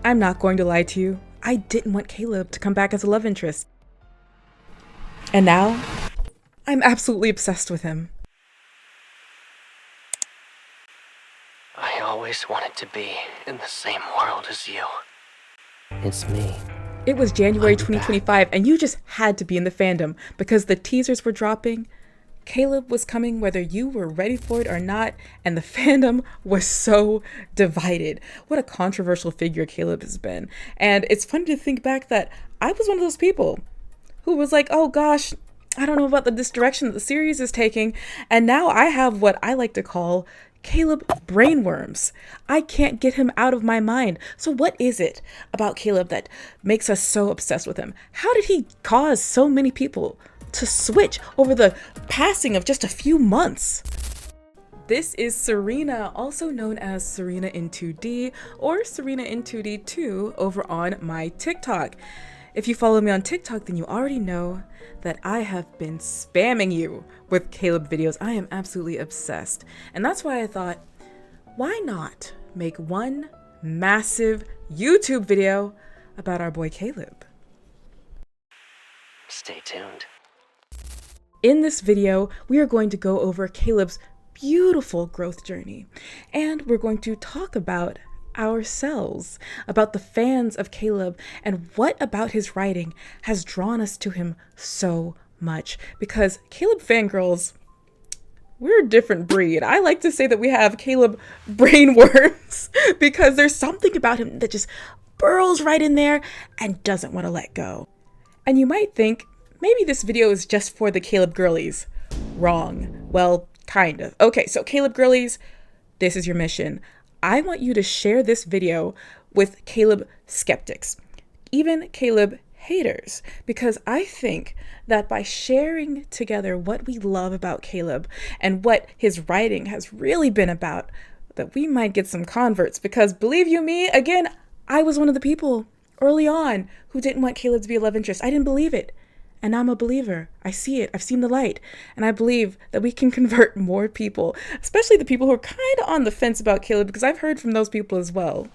I'm not going to lie to you. I didn't want Caleb to come back as a love interest. And now, I'm absolutely obsessed with him. I always wanted to be in the same world as you. It's me. It was January 2025, and you just had to be in the fandom because the teasers were dropping. Caleb was coming whether you were ready for it or not, and the fandom was so divided. What a controversial figure Caleb has been. And it's funny to think back that I was one of those people who was like, oh gosh, I don't know about this direction that the series is taking. And now I have what I like to call Caleb brainworms. I can't get him out of my mind. So what is it about Caleb that makes us so obsessed with him? How did he cause so many people to switch over the passing of just a few months? This is Serena, also known as Serena in 2D or Serena in 2D 2 over on my TikTok. If you follow me on TikTok, then you already know that I have been spamming you with Caleb videos. I am absolutely obsessed. And that's why I thought, why not make one massive YouTube video about our boy Caleb? Stay tuned. In this video, we are going to go over Caleb's beautiful growth journey, and we're going to talk about ourselves, about the fans of Caleb, and what about his writing has drawn us to him so much. Because Caleb fangirls, we're a different breed. I like to say that we have Caleb brainworms because there's something about him that just burrows right in there and doesn't want to let go. And you might think, maybe this video is just for the Caleb girlies. Wrong. Well, kind of. Okay, so Caleb girlies, this is your mission. I want you to share this video with Caleb skeptics, even Caleb haters, because I think that by sharing together what we love about Caleb and what his writing has really been about, that we might get some converts. Because believe you me, again, I was one of the people early on who didn't want Caleb to be a love interest. I didn't believe it. And I'm a believer. I see it. I've seen the light. And I believe that we can convert more people, especially the people who are kind of on the fence about Caleb, because I've heard from those people as well.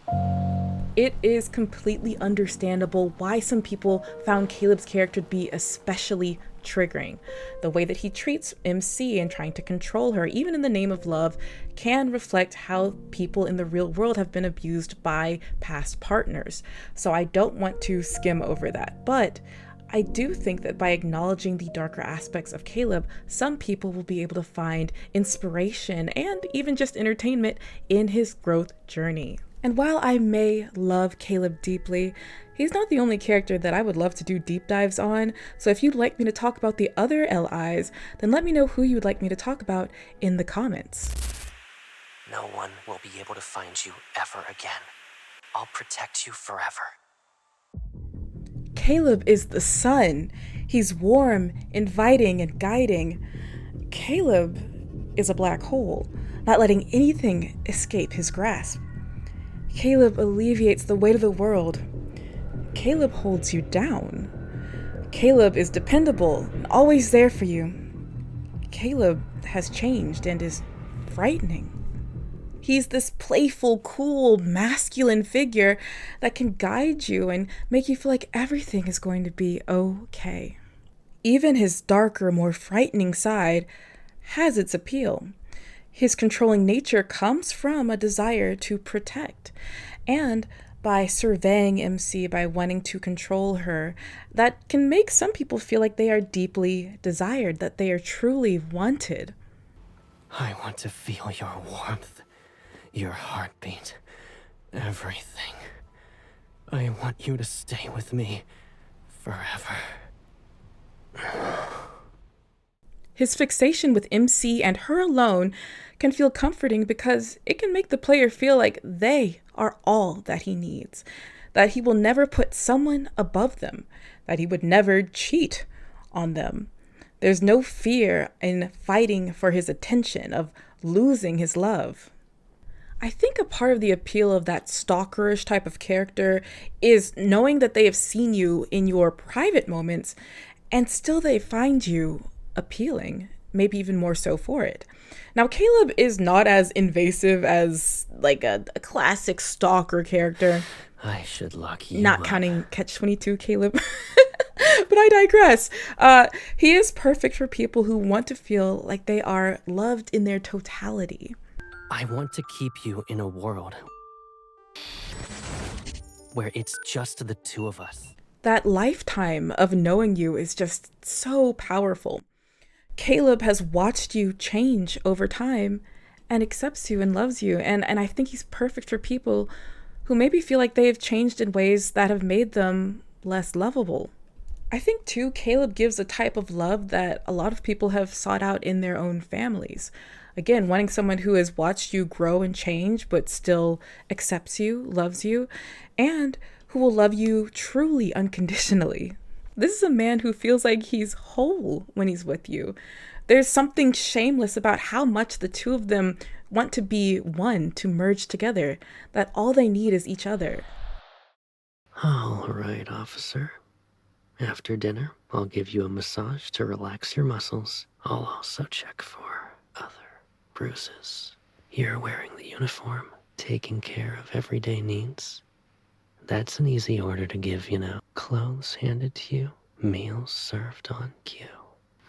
It is completely understandable why some people found Caleb's character to be especially triggering. The way that he treats MC and trying to control her, even in the name of love, can reflect how people in the real world have been abused by past partners. So I don't want to skim over that. But I do think that by acknowledging the darker aspects of Caleb, some people will be able to find inspiration and even just entertainment in his growth journey. And while I may love Caleb deeply, he's not the only character that I would love to do deep dives on. So if you'd like me to talk about the other LIs, then let me know who you would like me to talk about in the comments. No one will be able to find you ever again. I'll protect you forever. Caleb is the sun. He's warm, inviting, and guiding. Caleb is a black hole, not letting anything escape his grasp. Caleb alleviates the weight of the world. Caleb holds you down. Caleb is dependable and always there for you. Caleb has changed and is frightening. He's this playful, cool, masculine figure that can guide you and make you feel like everything is going to be okay. Even his darker, more frightening side has its appeal. His controlling nature comes from a desire to protect. And by surveying MC, by wanting to control her, that can make some people feel like they are deeply desired, that they are truly wanted. I want to feel your warmth. Your heartbeat, everything. I want you to stay with me forever. His fixation with MC and her alone can feel comforting because it can make the player feel like they are all that he needs, that he will never put someone above them, that he would never cheat on them. There's no fear in fighting for his attention, of losing his love. I think a part of the appeal of that stalkerish type of character is knowing that they have seen you in your private moments and still they find you appealing, maybe even more so for it. Now, Caleb is not as invasive as like a classic stalker character. I should lock you Not up. counting Catch-22 Caleb. But I digress. He is perfect for people who want to feel like they are loved in their totality. I want to keep you in a world where it's just the two of us. That lifetime of knowing you is just so powerful. Caleb has watched you change over time and accepts you and loves you. And I think he's perfect for people who maybe feel like they've changed in ways that have made them less lovable. I think, too, Caleb gives a type of love that a lot of people have sought out in their own families. Again, wanting someone who has watched you grow and change, but still accepts you, loves you, and who will love you truly unconditionally. This is a man who feels like he's whole when he's with you. There's something shameless about how much the two of them want to be one, to merge together, that all they need is each other. All right, officer. After dinner, I'll give you a massage to relax your muscles. I'll also check for other bruises. You're wearing the uniform, taking care of everyday needs. That's an easy order to give, you know. Clothes handed to you, meals served on cue.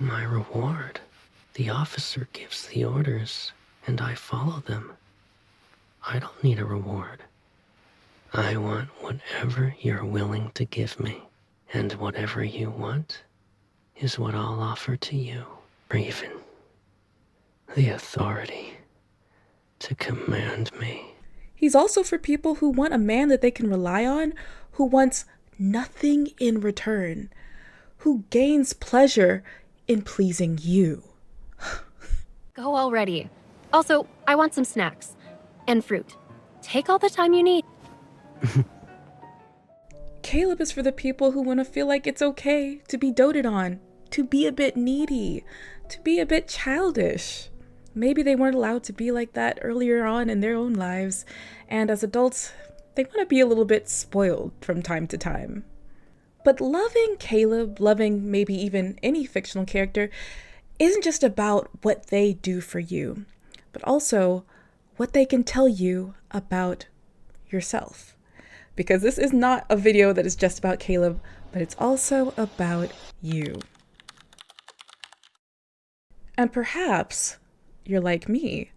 My reward. The officer gives the orders, and I follow them. I don't need a reward. I want whatever you're willing to give me. And whatever you want is what I'll offer to you, or even the authority to command me. He's also for people who want a man that they can rely on, who wants nothing in return, who gains pleasure in pleasing you. Go already. Also, I want some snacks. And fruit. Take all the time you need. Caleb is for the people who want to feel like it's okay to be doted on, to be a bit needy, to be a bit childish. Maybe they weren't allowed to be like that earlier on in their own lives, and as adults, they want to be a little bit spoiled from time to time. But loving Caleb, loving maybe even any fictional character, isn't just about what they do for you, but also what they can tell you about yourself. Because this is not a video that is just about Caleb, but it's also about you. And perhaps you're like me,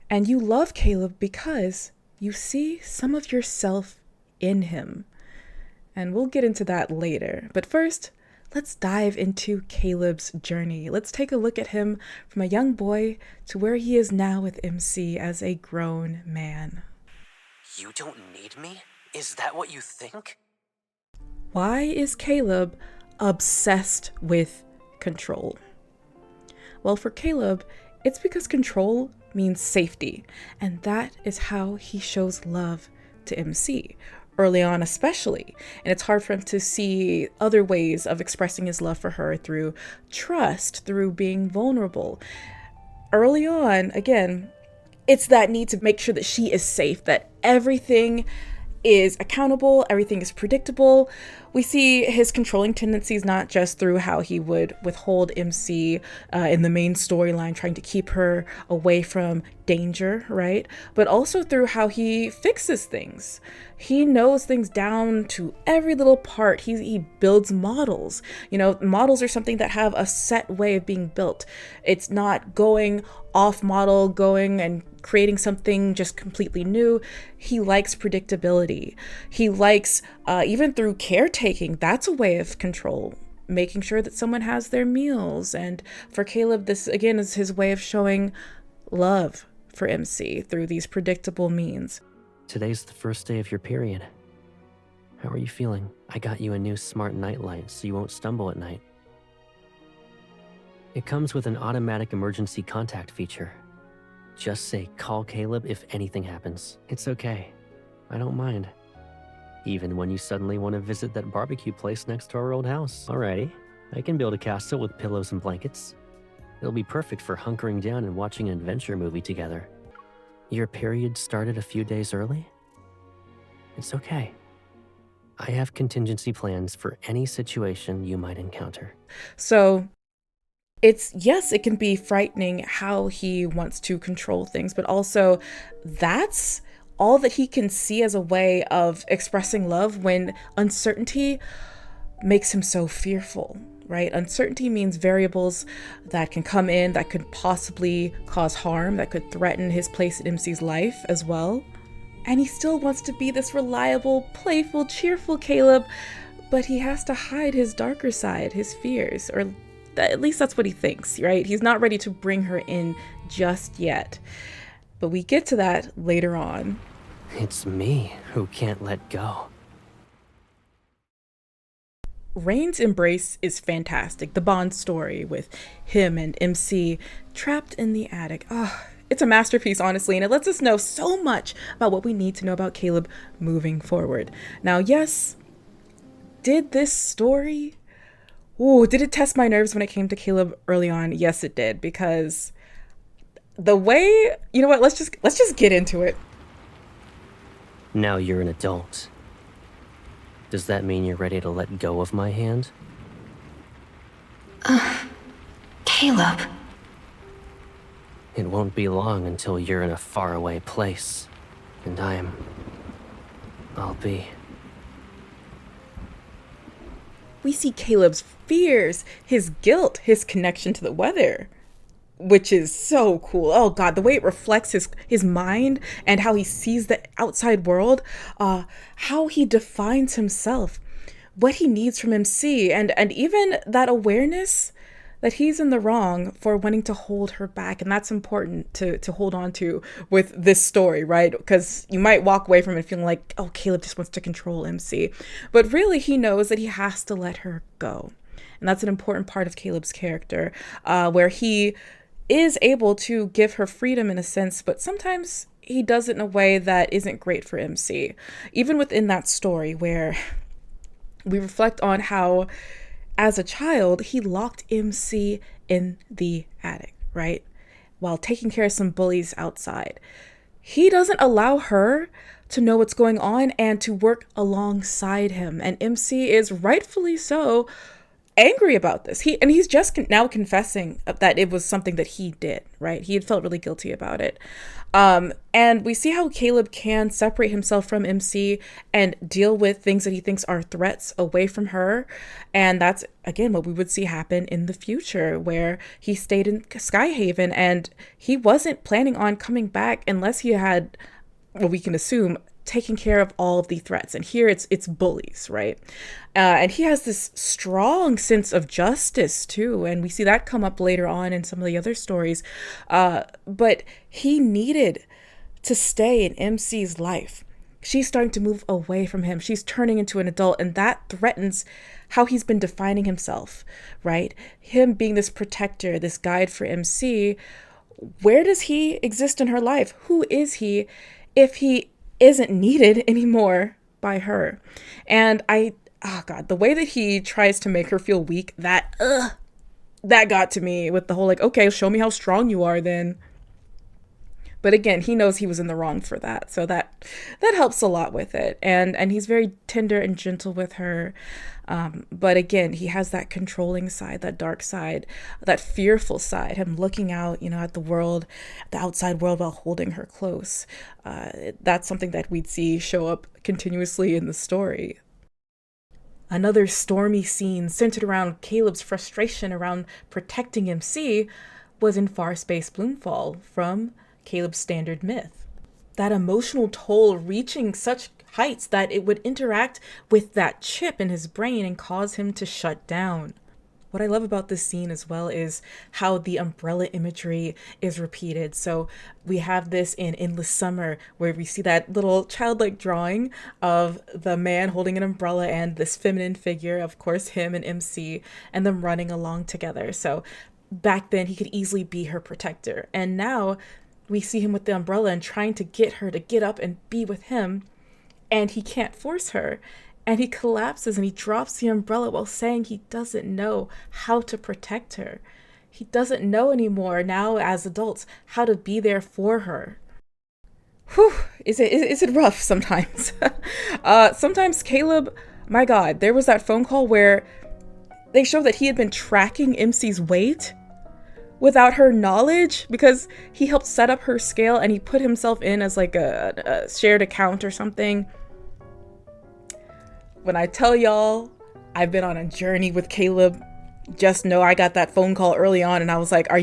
and you love Caleb because you see some of yourself in him. And we'll get into that later. But first, let's dive into Caleb's journey. Let's take a look at him from a young boy to where he is now with MC as a grown man. You don't need me? Is that what you think? Why is Caleb obsessed with control? Well, for Caleb, it's because control means safety, and that is how he shows love to MC, early on especially. And it's hard for him to see other ways of expressing his love for her through trust, through being vulnerable. Early on, again, it's that need to make sure that she is safe, that everything is accountable, everything is predictable. We see his controlling tendencies not just through how he would withhold MC in the main storyline, trying to keep her away from danger, right? But also through how he fixes things. He knows things down to every little part. He builds models. You know, models are something that have a set way of being built. It's not going off model, going and creating something just completely new. He likes predictability. He likes, even through caretaking, that's a way of control, making sure that someone has their meals. And for Caleb, this again is his way of showing love for MC through these predictable means. Today's the first day of your period. How are you feeling? I got you a new smart nightlight so you won't stumble at night. It comes with an automatic emergency contact feature. Just say, call Caleb if anything happens. It's okay. I don't mind. Even when you suddenly want to visit that barbecue place next to our old house. Alrighty, I can build a castle with pillows and blankets. It'll be perfect for hunkering down and watching an adventure movie together. Your period started a few days early? It's okay. I have contingency plans for any situation you might encounter. So yes, it can be frightening how he wants to control things, but also that's all that he can see as a way of expressing love when uncertainty makes him so fearful, right? Uncertainty means variables that can come in that could possibly cause harm, that could threaten his place in MC's life as well. And he still wants to be this reliable, playful, cheerful Caleb, but he has to hide his darker side, his fears, or at least that's what he thinks, right? He's not ready to bring her in just yet. But we get to that later on. It's me who can't let go. Rain's embrace is fantastic. The Bond story with him and MC trapped in the attic. Oh, it's a masterpiece, honestly, and it lets us know so much about what we need to know about Caleb moving forward. Now, yes, did this story, did it test my nerves when it came to Caleb early on? Yes, it did, because the way, you know what, let's just get into it. Now you're an adult. Does that mean you're ready to let go of my hand? Caleb. It won't be long until you're in a faraway place. And I'll be... We see Caleb's fears, his guilt, his connection to the weather, which is so cool. Oh God, the way it reflects his mind and how he sees the outside world, how he defines himself, what he needs from MC, and even that awareness that he's in the wrong for wanting to hold her back. And that's important to hold on to with this story, right? Because you might walk away from it feeling like, oh, Caleb just wants to control MC. But really, he knows that he has to let her go. And that's an important part of Caleb's character, where he is able to give her freedom in a sense, but sometimes he does it in a way that isn't great for MC. Even within that story where we reflect on how, as a child, he locked MC in the attic, right? While taking care of some bullies outside. He doesn't allow her to know what's going on and to work alongside him. And MC is rightfully so angry about this. He's just now confessing that it was something that he did, right? He had felt really guilty about it. And we see how Caleb can separate himself from MC and deal with things that he thinks are threats away from her. And that's, again, what we would see happen in the future, where he stayed in Skyhaven and he wasn't planning on coming back unless he had, what we can assume, taking care of all of the threats. And here it's bullies, right? And he has this strong sense of justice too. And we see that come up later on in some of the other stories. But he needed to stay in MC's life. She's starting to move away from him. She's turning into an adult, and that threatens how he's been defining himself, right? Him being this protector, this guide for MC. Where does he exist in her life? Who is he if he isn't needed anymore by her? And God, the way that he tries to make her feel weak, that got to me with the whole like, okay, show me how strong you are then. But again, he knows he was in the wrong for that. So that helps a lot with it. And he's very tender and gentle with her. But again, he has that controlling side, that dark side, that fearful side, him looking out, at the world, the outside world while holding her close. That's something that we'd see show up continuously in the story. Another stormy scene centered around Caleb's frustration around protecting MC was in Far Space Bloomfall from Caleb's Standard Myth. That emotional toll reaching such heights that it would interact with that chip in his brain and cause him to shut down. What I love about this scene as well is how the umbrella imagery is repeated. So we have this in Endless Summer, where we see that little childlike drawing of the man holding an umbrella and this feminine figure, of course, him and MC, and them running along together. So back then he could easily be her protector. And now we see him with the umbrella and trying to get her to get up and be with him, and he can't force her. And he collapses and he drops the umbrella while saying he doesn't know how to protect her. He doesn't know anymore now as adults how to be there for her. Whew, is it rough sometimes? Sometimes Caleb, my God, there was that phone call where they showed that he had been tracking MC's weight without her knowledge, because he helped set up her scale and he put himself in as like a shared account or something. When I tell y'all I've been on a journey with Caleb, just know I got that phone call early on and I was like, are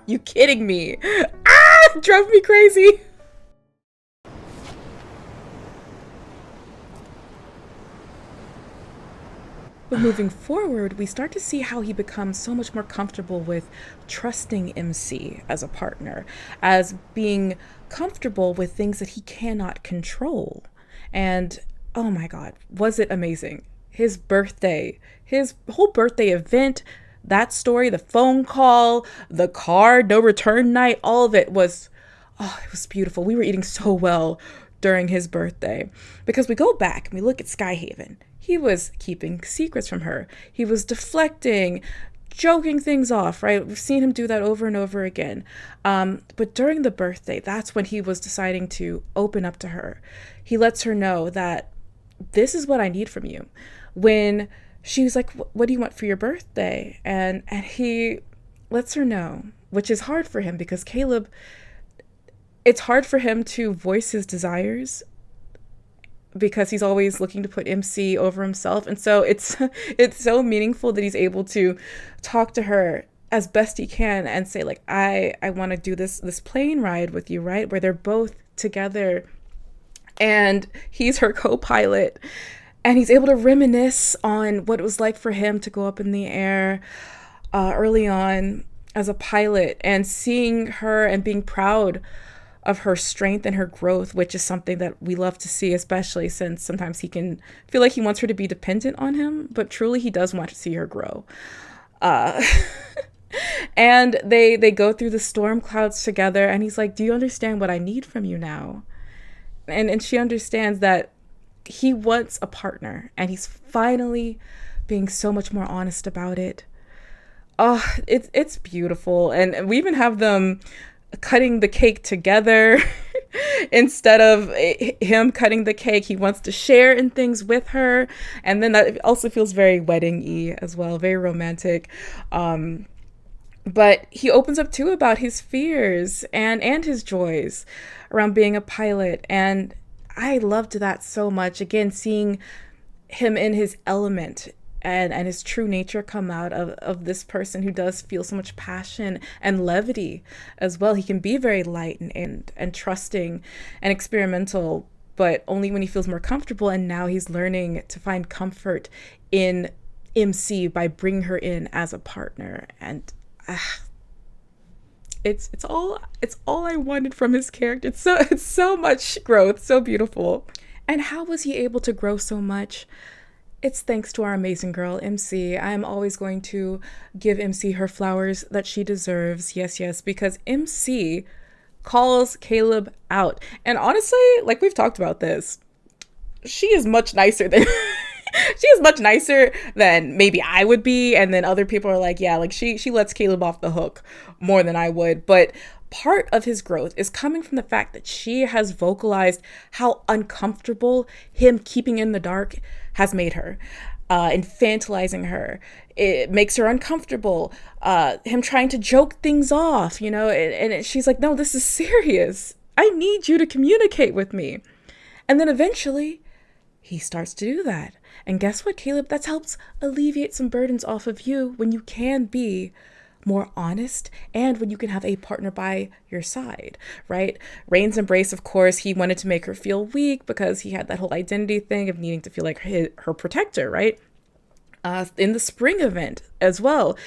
you kidding me? It drove me crazy. But moving forward, we start to see how he becomes so much more comfortable with trusting MC as a partner, as being comfortable with things that he cannot control. And oh my God, was it amazing? His birthday, his whole birthday event, that story, the phone call, the card, no return night, all of it was, oh, it was beautiful. We were eating so well during his birthday, because we go back and we look at Skyhaven. He was keeping secrets from her. He was deflecting, joking things off, right? We've seen him do that over and over again. But during the birthday, that's when he was deciding to open up to her. He lets her know that this is what I need from you. When she was like, what do you want for your birthday? And he lets her know, which is hard for him because Caleb, it's hard for him to voice his desires because he's always looking to put MC over himself. And so it's so meaningful that he's able to talk to her as best he can and say, like, I want to do this plane ride with you, right? Where they're both together and he's her co-pilot. And he's able to reminisce on what it was like for him to go up in the air early on as a pilot, and seeing her and being proud of her strength and her growth, which is something that we love to see, especially since sometimes he can feel like he wants her to be dependent on him, but truly he does want to see her grow. And they go through the storm clouds together, and he's like, do you understand what I need from you now? And she understands that he wants a partner, and he's finally being so much more honest about it. Oh, it's beautiful. And we even have them cutting the cake together. Instead of him cutting the cake, he wants to share in things with her. And then that also feels very wedding-y as well, very romantic. But he opens up too about his fears and his joys around being a pilot. And I loved that so much. Again, seeing him in his element and his true nature come out of this person who does feel so much passion and levity as well. He can be very light and trusting and experimental, but only when he feels more comfortable. And now he's learning to find comfort in MC by bringing her in as a partner. And it's all I wanted from his character. It's so much growth, so beautiful. And how was he able to grow so much? It's thanks to our amazing girl, MC. I'm always going to give MC her flowers that she deserves. Yes, because MC calls Caleb out. And honestly, like we've talked about this, she is much nicer than she is much nicer than maybe I would be. And then other people are like, yeah, like she lets Caleb off the hook more than I would. But part of his growth is coming from the fact that she has vocalized how uncomfortable him keeping in the dark has made her, infantilizing her. It makes her uncomfortable. Him trying to joke things off, and she's like, no, this is serious. I need you to communicate with me. And then eventually he starts to do that. And guess what, Caleb? That helps alleviate some burdens off of you when you can be more honest and when you can have a partner by your side, right? Rain's embrace, of course, he wanted to make her feel weak because he had that whole identity thing of needing to feel like her protector, right? In the spring event as well,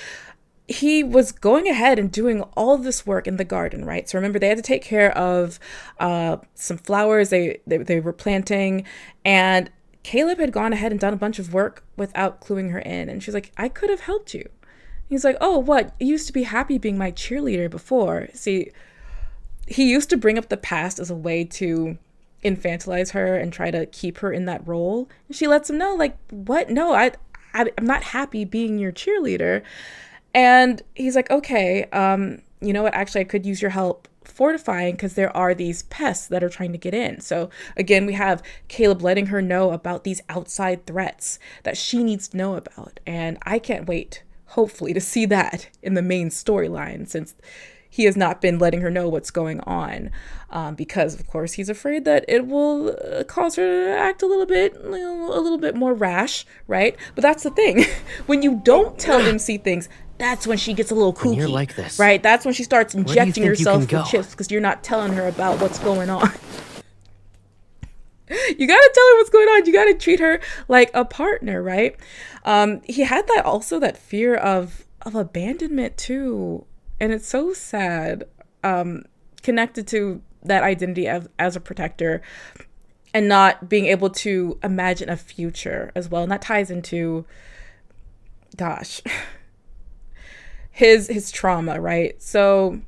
he was going ahead and doing all this work in the garden, right? So remember, they had to take care of some flowers they were planting, and Caleb had gone ahead and done a bunch of work without cluing her in. And she's like, I could have helped you. He's like, oh, what? You used to be happy being my cheerleader before. See, he used to bring up the past as a way to infantilize her and try to keep her in that role. And she lets him know, like, what? No, I'm not happy being your cheerleader. And he's like, okay, you know what? Actually, I could use your help fortifying because there are these pests that are trying to get in. So again, we have Caleb letting her know about these outside threats that she needs to know about. And I can't wait, hopefully, to see that in the main storyline, since he has not been letting her know what's going on, because of course he's afraid that it will cause her to act a little bit more rash, right? But that's the thing. When you don't tell MC things, that's when she gets a little kooky. When you're like this, right? That's when she starts where do you injecting think you herself can with go? chips because you're not telling her about what's going on. You gotta tell her what's going on. You gotta treat her like a partner, right? He had that fear of abandonment too, and it's so sad. Connected to that identity as a protector, and not being able to imagine a future as well, and that ties into, gosh, his trauma, right? So,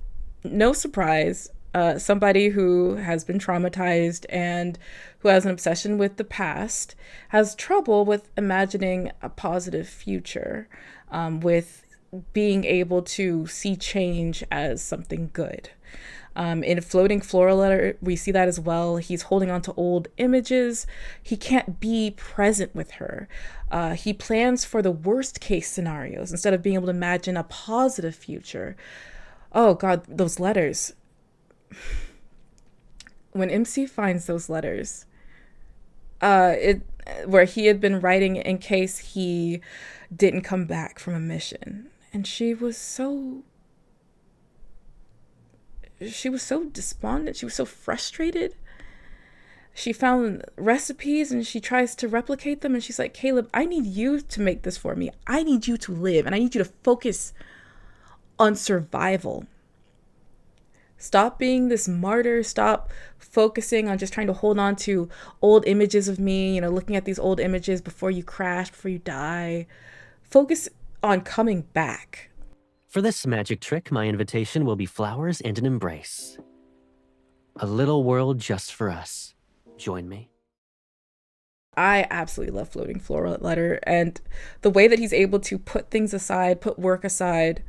no surprise, somebody who has been traumatized and who has an obsession with the past has trouble with imagining a positive future, with being able to see change as something good. In Floating Floral Letter, we see that as well. He's holding on to old images. He can't be present with her. He plans for the worst case scenarios instead of being able to imagine a positive future. Oh God, those letters. When MC finds those letters, where he had been writing in case he didn't come back from a mission, and she was so despondent. She was so frustrated. She found recipes and she tries to replicate them, and she's like, Caleb, I need you to make this for me. I need you to live, and I need you to focus on survival. Stop being this martyr. Stop focusing on just trying to hold on to old images of me, looking at these old images before you crash, before you die. Focus on coming back. For this magic trick, my invitation will be flowers and an embrace. A little world just for us. Join me. I absolutely love Floating Floral Letter, and the way that he's able to put things aside, put work aside,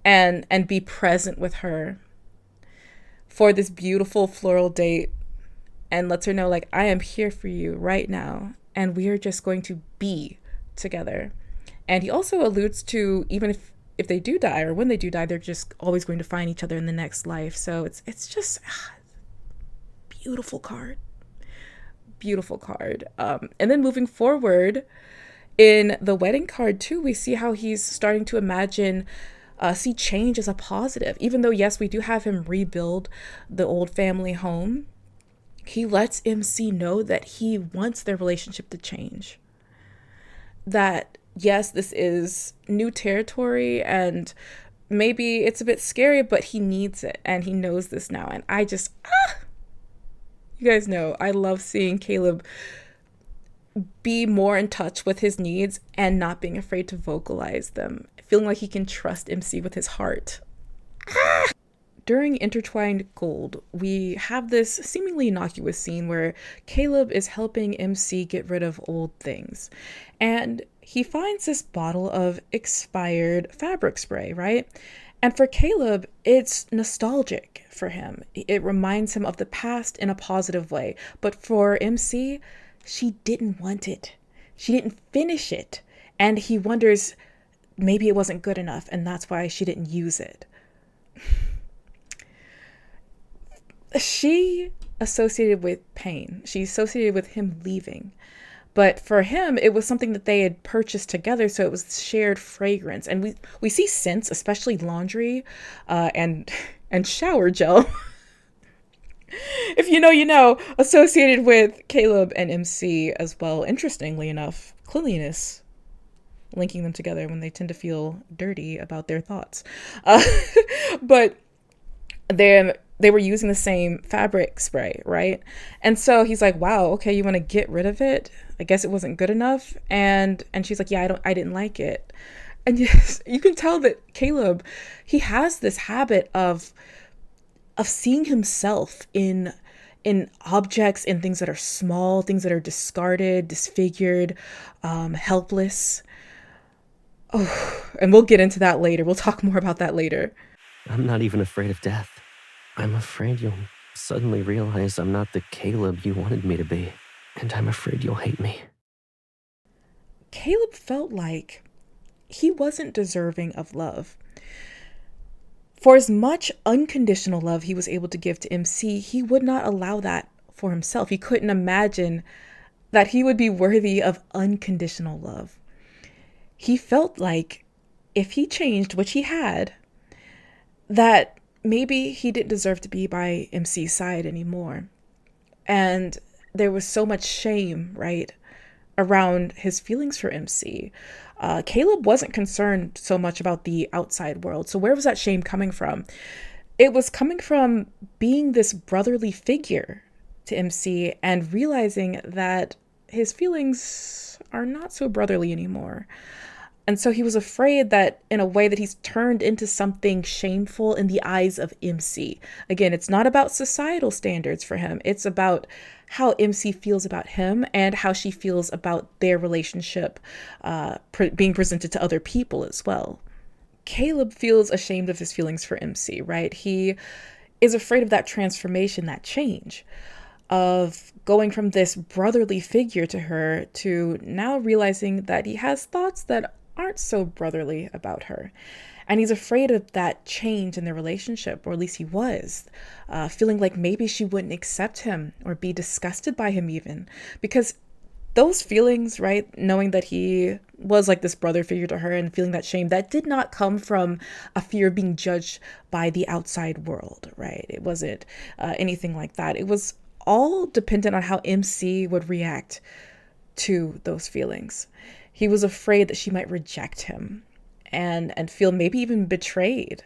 and be present with her for this beautiful floral date, and lets her know, like, I am here for you right now, and we are just going to be together. And he also alludes to, even if they do die, or when they do die, they're just always going to find each other in the next life. So it's just beautiful card. Beautiful card. And then moving forward in the wedding card too, we see how he's starting to imagine, see change as a positive. Even though, yes, we do have him rebuild the old family home, he lets MC know that he wants their relationship to change. That, yes, this is new territory and maybe it's a bit scary, but he needs it and he knows this now. And I just, you guys know, I love seeing Caleb be more in touch with his needs and not being afraid to vocalize them, feeling like he can trust MC with his heart. During Intertwined Gold, we have this seemingly innocuous scene where Caleb is helping MC get rid of old things. And he finds this bottle of expired fabric spray, right? And for Caleb, it's nostalgic for him. It reminds him of the past in a positive way. But for MC, she didn't want it. She didn't finish it. And he wonders, maybe it wasn't good enough, and that's why she didn't use it. She associated with pain. She associated with him leaving. But for him, it was something that they had purchased together, so it was shared fragrance. And we see scents, especially laundry, and shower gel. If you know, you know, associated with Caleb and MC as well. Interestingly enough, cleanliness, linking them together when they tend to feel dirty about their thoughts. But they were using the same fabric spray, right? And so he's like, wow, okay, you want to get rid of it? I guess it wasn't good enough. And she's like, yeah, I didn't like it. And yes, you can tell that Caleb, he has this habit of seeing himself in objects, in things that are small, things that are discarded, disfigured, helpless. Oh, and we'll get into that later. We'll talk more about that later. I'm not even afraid of death. I'm afraid you'll suddenly realize I'm not the Caleb you wanted me to be, and I'm afraid you'll hate me. Caleb felt like he wasn't deserving of love. For as much unconditional love he was able to give to MC, he would not allow that for himself. He couldn't imagine that he would be worthy of unconditional love. He felt like if he changed, which he had, that maybe he didn't deserve to be by MC's side anymore. And there was so much shame, right, around his feelings for MC. Caleb wasn't concerned so much about the outside world. So where was that shame coming from? It was coming from being this brotherly figure to MC and realizing that his feelings are not so brotherly anymore. And so he was afraid that in a way that he's turned into something shameful in the eyes of MC. Again, it's not about societal standards for him. It's about how MC feels about him and how she feels about their relationship being presented to other people as well. Caleb feels ashamed of his feelings for MC, right? He is afraid of that transformation, that change of going from this brotherly figure to her to now realizing that he has thoughts that aren't so brotherly about her. And he's afraid of that change in their relationship, or at least he was, feeling like maybe she wouldn't accept him or be disgusted by him even. Because those feelings, right, knowing that he was like this brother figure to her and feeling that shame, that did not come from a fear of being judged by the outside world, right? It wasn't anything like that. It was all dependent on how MC would react to those feelings. He was afraid that she might reject him and feel maybe even betrayed.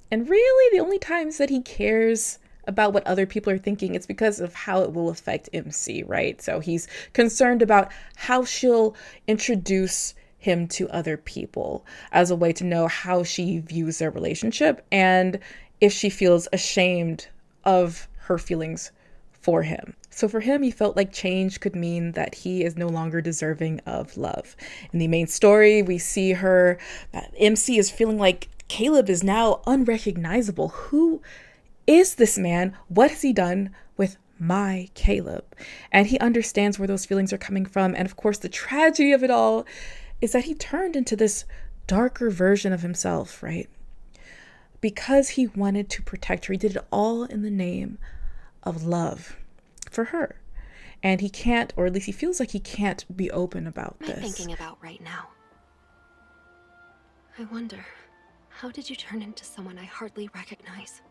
And really, the only times that he cares about what other people are thinking, it's because of how it will affect MC, right? So he's concerned about how she'll introduce him to other people as a way to know how she views their relationship and if she feels ashamed of her feelings for him. So for him, he felt like change could mean that he is no longer deserving of love. In the main story, we see her, MC is feeling like Caleb is now unrecognizable. Who is this man? What has he done with my Caleb? And he understands where those feelings are coming from. And of course, the tragedy of it all is that he turned into this darker version of himself, right? Because he wanted to protect her. He did it all in the name of love for her. And he can't, or at least he feels like he can't be open about What am I this. thinking about right now? I wonder, how did you turn into someone I hardly recognize?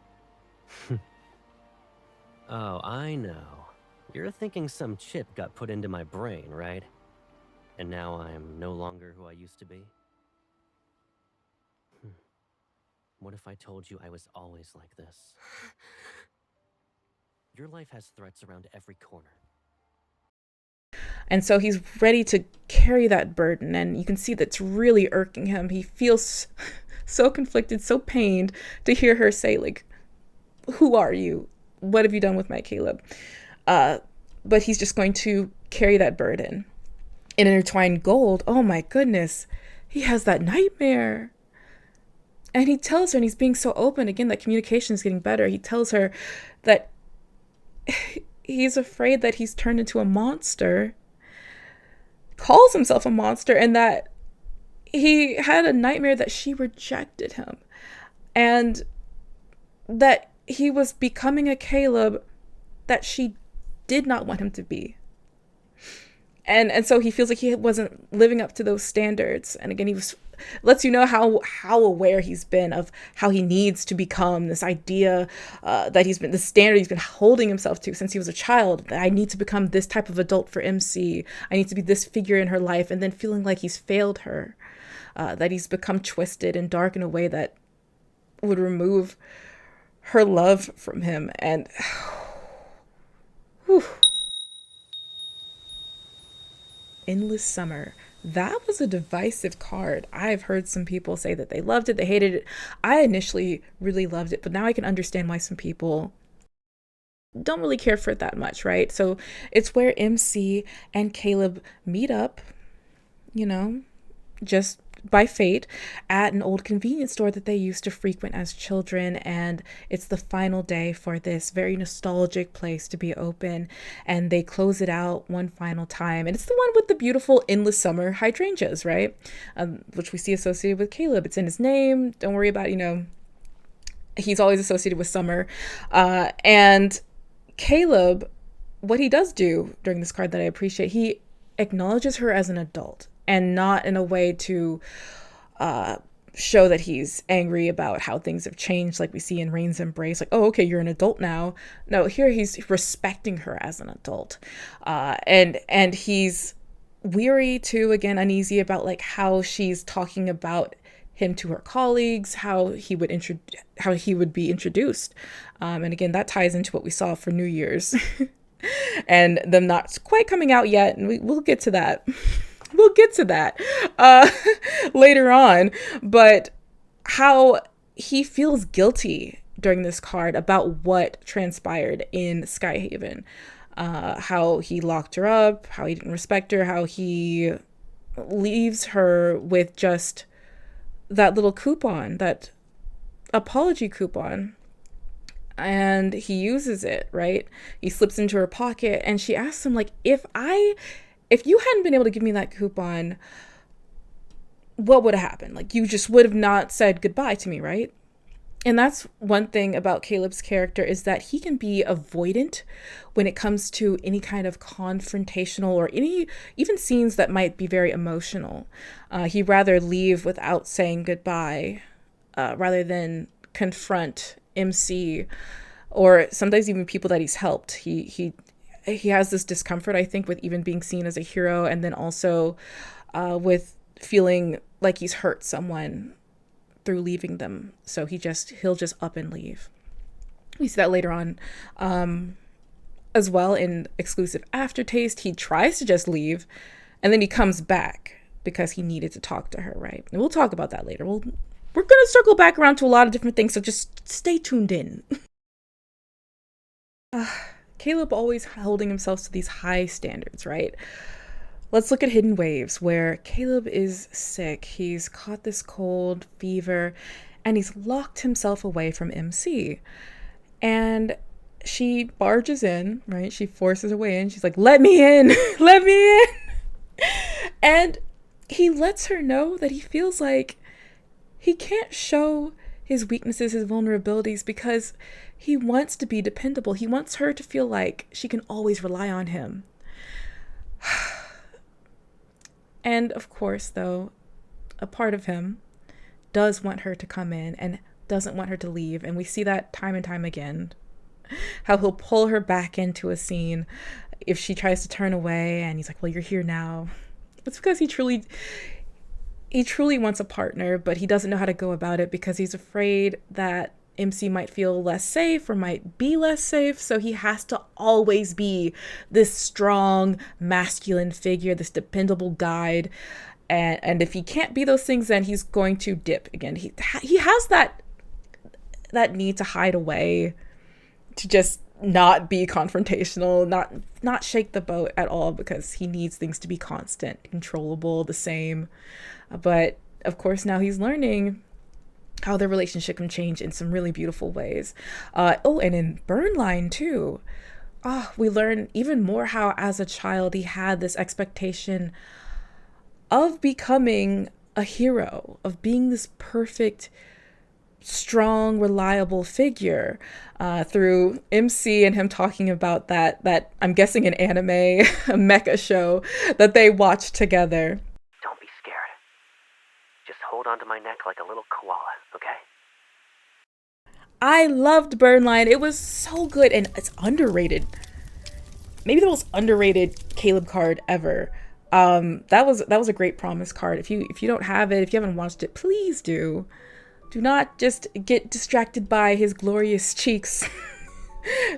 Oh, I know. You're thinking some chip got put into my brain, right? And now I'm no longer who I used to be? What if I told you I was always like this? Your life has threats around every corner. And so he's ready to carry that burden. And you can see that's really irking him. He feels so conflicted, so pained to hear her say, like, who are you? What have you done with my Caleb? But he's just going to carry that burden. In Intertwined Gold, oh my goodness, he has that nightmare. And he tells her, and he's being so open, again, that communication is getting better. He tells her that he's afraid that he's turned into a monster, calls himself a monster, and that he had a nightmare that she rejected him. And that he was becoming a Caleb that she did not want him to be. And so he feels like he wasn't living up to those standards. And again, lets you know how aware he's been of how he needs to become this idea that he's been, the standard he's been holding himself to since he was a child, that I need to become this type of adult for MC. I need to be this figure in her life. And then feeling like he's failed her, that he's become twisted and dark in a way that would remove her love from him. And whew. Endless Summer. That was a divisive card. I've heard some people say that they loved it, they hated it. I initially really loved it, but now I can understand why some people don't really care for it that much, right? So it's where MC and Caleb meet up, just by fate at an old convenience store that they used to frequent as children, and it's the final day for this very nostalgic place to be open, and they close it out one final time, and it's the one with the beautiful endless summer hydrangeas, right? Which we see associated with Caleb. It's in his name. Don't worry about, he's always associated with summer. And Caleb, what he does do during this card that I appreciate, he acknowledges her as an adult, and not in a way to show that he's angry about how things have changed, like we see in Rain's Embrace, like, oh, okay, you're an adult now. No, here he's respecting her as an adult. And he's weary too, again, uneasy about like how she's talking about him to her colleagues, how he would be introduced. And again, that ties into what we saw for New Year's and them not quite coming out yet. And we'll get to that. We'll get to that later on. But how he feels guilty during this card about what transpired in Skyhaven. How he locked her up, how he didn't respect her, how he leaves her with just that little coupon, that apology coupon. And he uses it, right? He slips into her pocket, and she asks him, like, if you hadn't been able to give me that coupon, what would have happened? Like, you just would have not said goodbye to me, right? And that's one thing about Caleb's character, is that he can be avoidant when it comes to any kind of confrontational or even scenes that might be very emotional. He'd rather leave without saying goodbye rather than confront MC, or sometimes even people that he's helped. He has this discomfort, I think, with even being seen as a hero, and then also with feeling like he's hurt someone through leaving them. So he'll just up and leave. We see that later on as well in Exclusive Aftertaste. He tries to just leave, and then he comes back because he needed to talk to her, right? And we'll talk about that later. We're going to circle back around to a lot of different things, so just stay tuned in. Caleb always holding himself to these high standards, right? Let's look at Hidden Waves, where Caleb is sick. He's caught this cold, fever, and he's locked himself away from MC. And she barges in, right? She forces her way in. She's like, let me in, let me in. And he lets her know that he feels like he can't show his weaknesses, his vulnerabilities, because he wants to be dependable. He wants her to feel like she can always rely on him. And of course, though, a part of him does want her to come in and doesn't want her to leave. And we see that time and time again, how he'll pull her back into a scene if she tries to turn away, and he's like, well, you're here now. It's because he truly wants a partner, but he doesn't know how to go about it because he's afraid that MC might feel less safe or might be less safe. So he has to always be this strong, masculine figure, this dependable guide. And if he can't be those things, then he's going to dip again. He has that need to hide away, to just not be confrontational, not shake the boat at all, because he needs things to be constant, controllable, the same. But of course, now he's learning how their relationship can change in some really beautiful ways. And in Burnline too, we learn even more how as a child he had this expectation of becoming a hero, of being this perfect, strong, reliable figure, through MC and him talking about that I'm guessing an anime, a mecha show that they watched together. Don't be scared. Just hold onto my neck like a little koala, okay? I loved Burnline. It was so good, and it's underrated. Maybe the most underrated Caleb card ever. That was a great promise card. If you don't have it, if you haven't watched it, please do. Do not just get distracted by his glorious cheeks.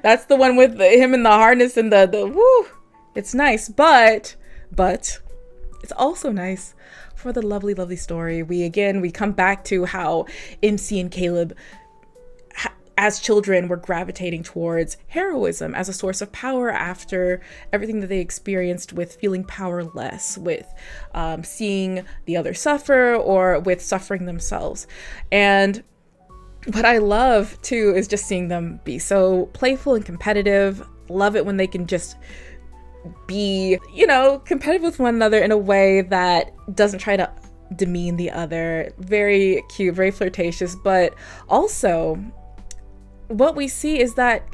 That's the one with him in the harness and the woo. It's nice, but it's also nice for the lovely, lovely story. We come back to how MC and Caleb as children were gravitating towards heroism as a source of power after everything that they experienced with feeling powerless, with seeing the other suffer, or with suffering themselves. And what I love too is just seeing them be so playful and competitive. Love it when they can just be, competitive with one another in a way that doesn't try to demean the other. Very cute, very flirtatious. But also, what we see is that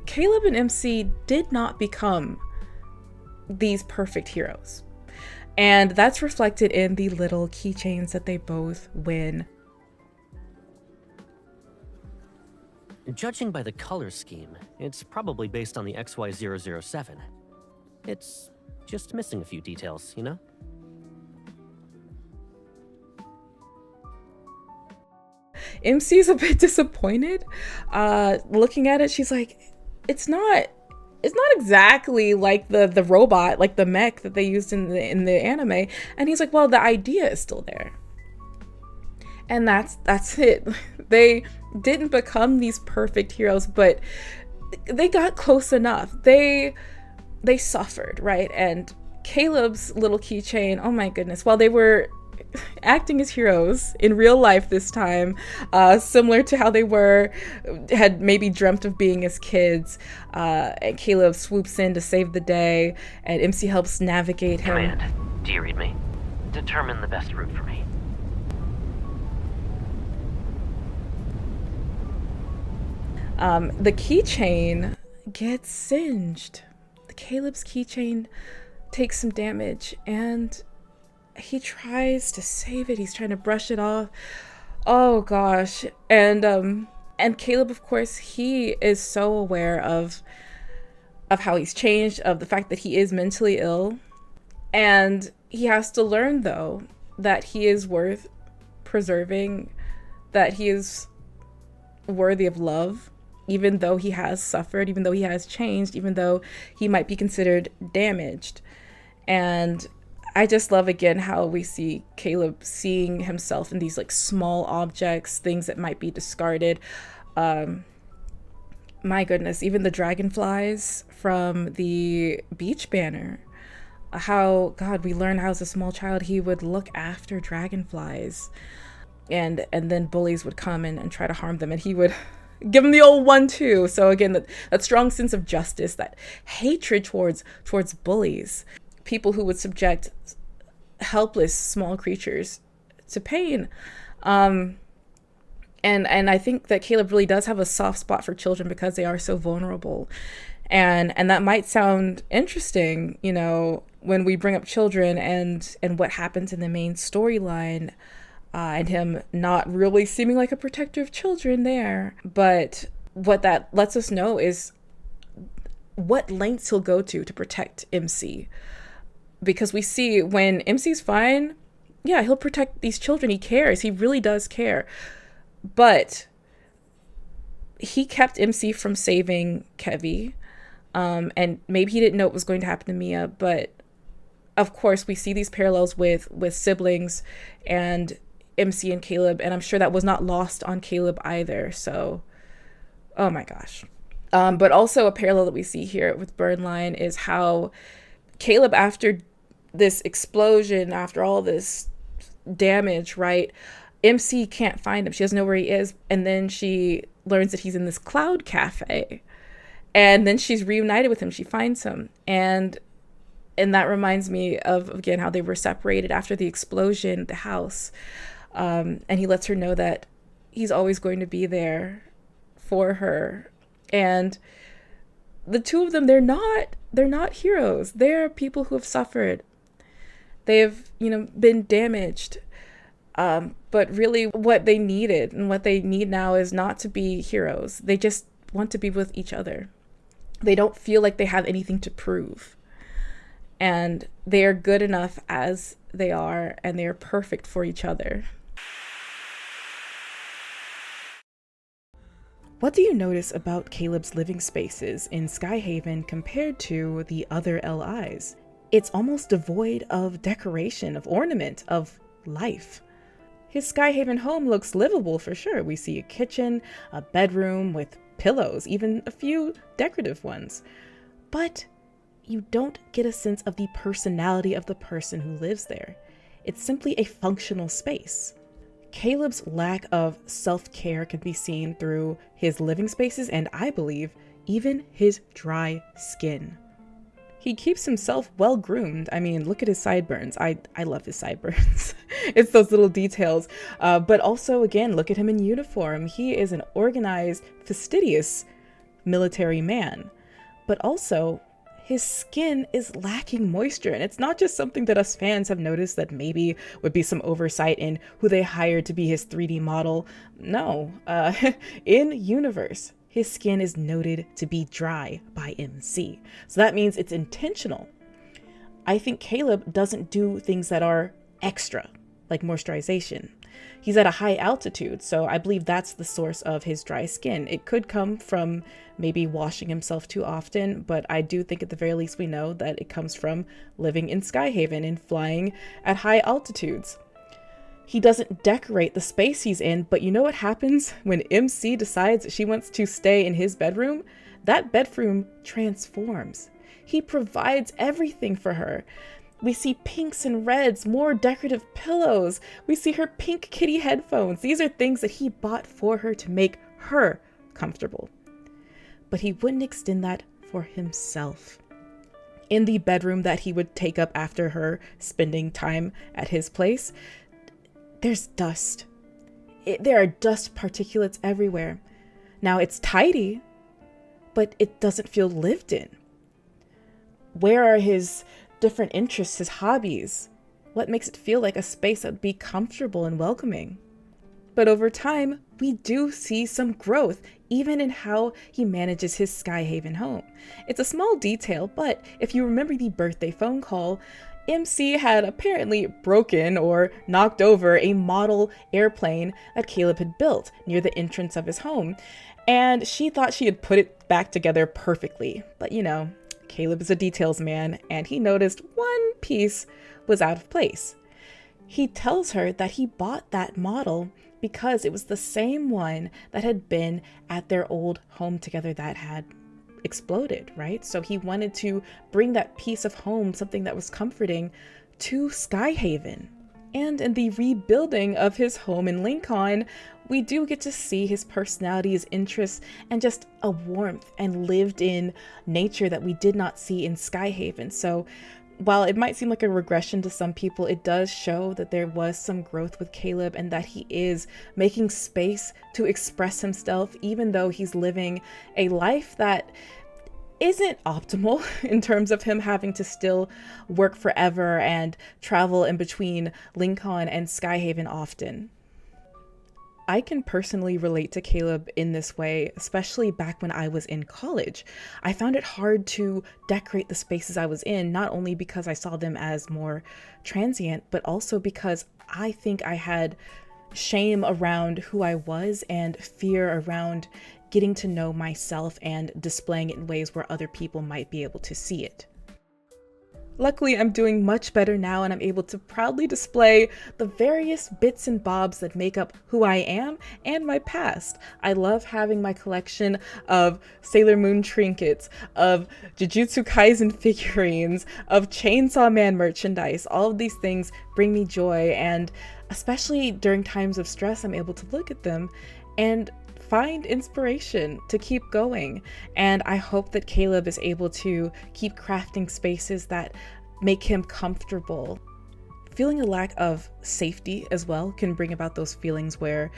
Caleb and MC did not become these perfect heroes. And that's reflected in the little keychains that they both win. Judging by the color scheme, it's probably based on the XY007. It's just missing a few details, you know? MC's a bit disappointed. Looking at it, she's like, it's not exactly like the robot, like the mech that they used in the anime. And he's like, well, the idea is still there. And that's it. They didn't become these perfect heroes, but they got close enough. They suffered, right? And Caleb's little keychain, oh my goodness, while they were acting as heroes in real life this time, similar to how they had maybe dreamt of being as kids, and Caleb swoops in to save the day, and MC helps navigate him. Command, do you read me? Determine the best route for me. The keychain gets singed. Caleb's keychain takes some damage, and he tries to save it. He's trying to brush it off. Oh gosh. And Caleb, of course, he is so aware of how he's changed, of the fact that he is mentally ill. And he has to learn, though, that he is worth preserving, that he is worthy of love, even though he has suffered, even though he has changed, even though he might be considered damaged. And I just love, again, how we see Caleb seeing himself in these like small objects, things that might be discarded. My goodness, even the dragonflies from the beach banner. How, God, we learn how as a small child he would look after dragonflies. And then bullies would come and try to harm them, and he would give them the old 1-2. So again, that strong sense of justice, that hatred towards bullies, people who would subject helpless small creatures to pain. And I think that Caleb really does have a soft spot for children because they are so vulnerable. And that might sound interesting, when we bring up children and what happens in the main storyline, and him not really seeming like a protector of children there. But what that lets us know is what lengths he'll go to protect MC. Because we see when MC's fine, yeah, he'll protect these children. He cares. He really does care. But he kept MC from saving Kevy. And maybe he didn't know what was going to happen to Mia. But of course, we see these parallels with siblings and MC and Caleb. And I'm sure that was not lost on Caleb either. So, oh my gosh. But also a parallel that we see here with Burnline is how Caleb, after this explosion, after all this damage, right, MC can't find him. She doesn't know where he is. And then she learns that he's in this cloud cafe. And then she's reunited with him. She finds him. And that reminds me of, again, how they were separated after the explosion at the house. And he lets her know that he's always going to be there for her. And the two of them, they're not heroes. They're people who have suffered. They've, been damaged. But really what they needed and what they need now is not to be heroes. They just want to be with each other. They don't feel like they have anything to prove. And they are good enough as they are, and they are perfect for each other. What do you notice about Caleb's living spaces in Skyhaven compared to the other LIs? It's almost devoid of decoration, of ornament, of life. His Skyhaven home looks livable for sure. We see a kitchen, a bedroom with pillows, even a few decorative ones. But you don't get a sense of the personality of the person who lives there. It's simply a functional space. Caleb's lack of self-care can be seen through his living spaces and, I believe, even his dry skin. He keeps himself well groomed. I mean, look at his sideburns. I love his sideburns. It's those little details. But also, again, look at him in uniform. He is an organized, fastidious military man. But also, his skin is lacking moisture. And it's not just something that us fans have noticed that maybe would be some oversight in who they hired to be his 3D model. No, in universe, his skin is noted to be dry by MC. So that means it's intentional. I think Caleb doesn't do things that are extra, like moisturization. He's at a high altitude, so I believe that's the source of his dry skin. It could come from maybe washing himself too often, but I do think at the very least we know that it comes from living in Skyhaven and flying at high altitudes. He doesn't decorate the space he's in, but you know what happens when MC decides she wants to stay in his bedroom? That bedroom transforms. He provides everything for her. We see pinks and reds, more decorative pillows. We see her pink kitty headphones. These are things that he bought for her to make her comfortable. But he wouldn't extend that for himself. In the bedroom that he would take up after her spending time at his place, there's dust. There are dust particulates everywhere. Now it's tidy, but it doesn't feel lived in. Where are his different interests, his hobbies? What makes it feel like a space that would be comfortable and welcoming? But over time, we do see some growth, even in how he manages his Skyhaven home. It's a small detail, but if you remember the birthday phone call, MC had apparently broken or knocked over a model airplane that Caleb had built near the entrance of his home, and she thought she had put it back together perfectly. But you know, Caleb is a details man, and he noticed one piece was out of place. He tells her that he bought that model because it was the same one that had been at their old home together that had exploded, right? So he wanted to bring that piece of home, something that was comforting, to Skyhaven. And in the rebuilding of his home in Lincoln, we do get to see his personality, his interests, and just a warmth and lived in nature that we did not see in Skyhaven. So while it might seem like a regression to some people, it does show that there was some growth with Caleb and that he is making space to express himself, even though he's living a life that isn't optimal in terms of him having to still work forever and travel in between Lincoln and Skyhaven often. I can personally relate to Caleb in this way, especially back when I was in college. I found it hard to decorate the spaces I was in, not only because I saw them as more transient, but also because I think I had shame around who I was and fear around getting to know myself and displaying it in ways where other people might be able to see it. Luckily, I'm doing much better now and I'm able to proudly display the various bits and bobs that make up who I am and my past. I love having my collection of Sailor Moon trinkets, of Jujutsu Kaisen figurines, of Chainsaw Man merchandise. All of these things bring me joy, and especially during times of stress, I'm able to look at them and find inspiration to keep going. And I hope that Caleb is able to keep crafting spaces that make him comfortable. Feeling a lack of safety as well can bring about those feelings where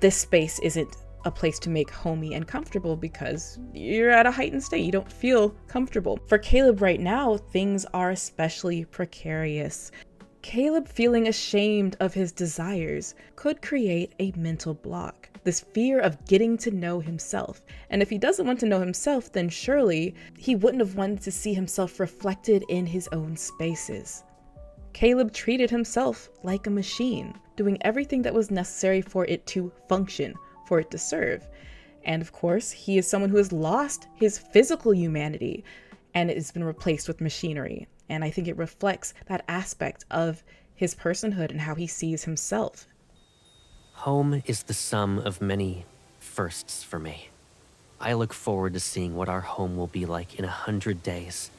this space isn't a place to make homey and comfortable because you're at a heightened state. You don't feel comfortable. For Caleb right now, things are especially precarious. Caleb feeling ashamed of his desires could create a mental block. This fear of getting to know himself. And if he doesn't want to know himself, then surely he wouldn't have wanted to see himself reflected in his own spaces. Caleb treated himself like a machine, doing everything that was necessary for it to function, for it to serve. And of course, he is someone who has lost his physical humanity and it has been replaced with machinery. And I think it reflects that aspect of his personhood and how he sees himself. Home is the sum of many firsts for me. I look forward to seeing what our home will be like in 100 days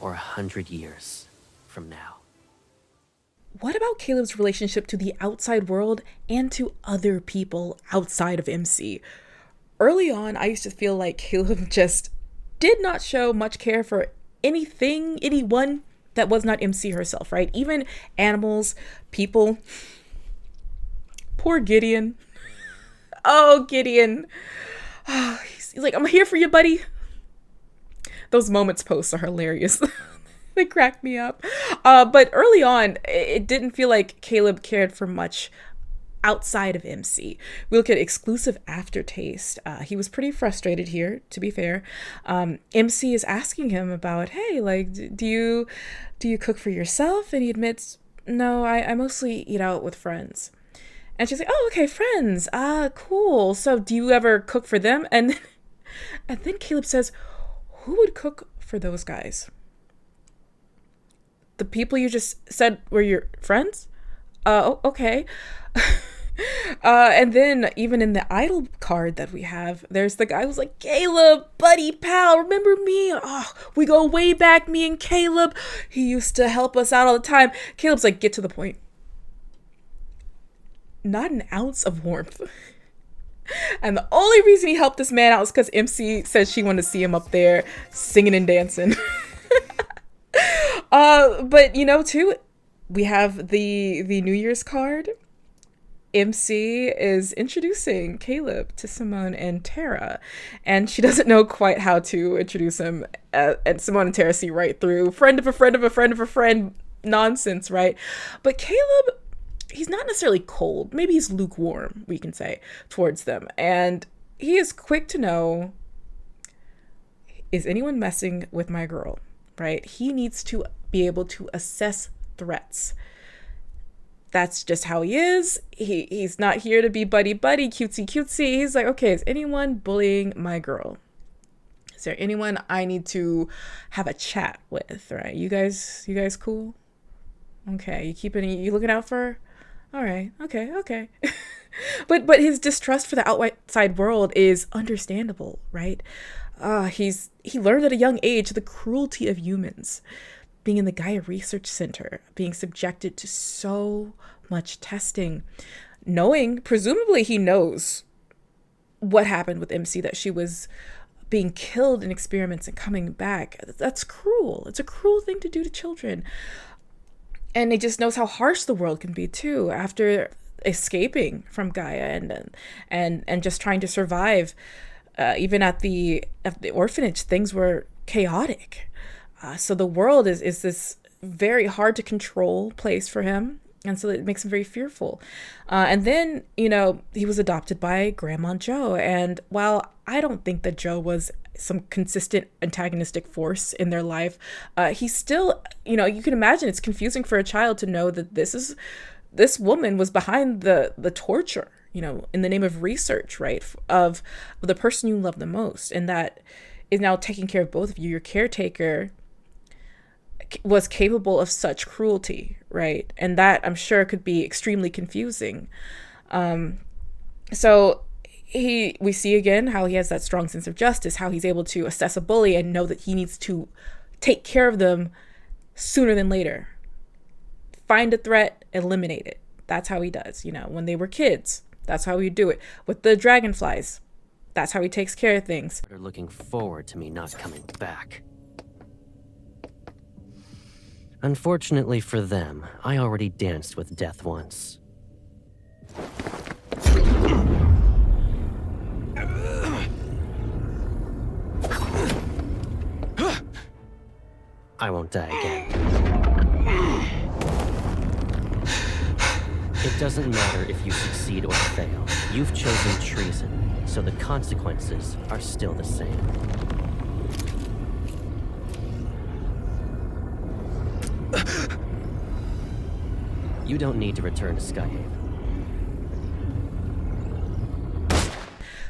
or 100 years from now. What about Caleb's relationship to the outside world and to other people outside of MC? Early on, I used to feel like Caleb just did not show much care for anyone that was not MC herself, right? Even animals, people. Poor Gideon. Oh, Gideon. Oh, he's like, I'm here for you, buddy. Those moments posts are hilarious. They crack me up. But early on, it didn't feel like Caleb cared for much outside of MC. We look at exclusive aftertaste. He was pretty frustrated here, to be fair. MC is asking him about, hey, like, do you cook for yourself? And he admits, no, I mostly eat out with friends. And she's like, oh, okay, friends. Cool. So do you ever cook for them? And then Caleb says, who would cook for those guys? The people you just said were your friends? Okay. And then even in the idol card that we have, there's the guy who's like, Caleb, buddy, pal, remember me? Oh, we go way back, me and Caleb. He used to help us out all the time. Caleb's like, get to the point. Not an ounce of warmth. And the only reason he helped this man out was because MC said she wanted to see him up there singing and dancing. But too, we have the New Year's card. MC is introducing Caleb to Simone and Tara, and she doesn't know quite how to introduce him. And Simone and Tara see right through friend of a friend of a friend of a friend nonsense, right? But Caleb, he's not necessarily cold. Maybe he's lukewarm, we can say, towards them. And he is quick to know, is anyone messing with my girl, right? He needs to be able to assess threats. That's just how he is. He's not here to be buddy, cutesy. He's like, okay, is anyone bullying my girl? Is there anyone I need to have a chat with, right? You guys cool? Okay, you looking out for her? All right, okay. But his distrust for the outside world is understandable, right? He learned at a young age the cruelty of humans, being in the Gaia Research Center, being subjected to so much testing, presumably he knows what happened with MC, that she was being killed in experiments and coming back. That's cruel. It's a cruel thing to do to children. And he just knows how harsh the world can be too, after escaping from Gaia and just trying to survive. Even at the orphanage, things were chaotic. So the world is this very hard to control place for him. And so it makes him very fearful. And then, he was adopted by Grandma Joe. And while I don't think that Joe was some consistent antagonistic force in their life, he still, you can imagine it's confusing for a child to know that this woman was behind the torture, in the name of research, right, of the person you love the most. And that is now taking care of both of you. Your caretaker was capable of such cruelty, right? And that, I'm sure, could be extremely confusing. So we see again how he has that strong sense of justice, how he's able to assess a bully and know that he needs to take care of them sooner than later. Find a threat, eliminate it. That's how he does. When they were kids, that's how he'd do it. With the dragonflies, that's how he takes care of things. They're looking forward to me not coming back. Unfortunately for them, I already danced with death once. I won't die again. It doesn't matter if you succeed or fail. You've chosen treason, so the consequences are still the same. You don't need to return to Skyhaven.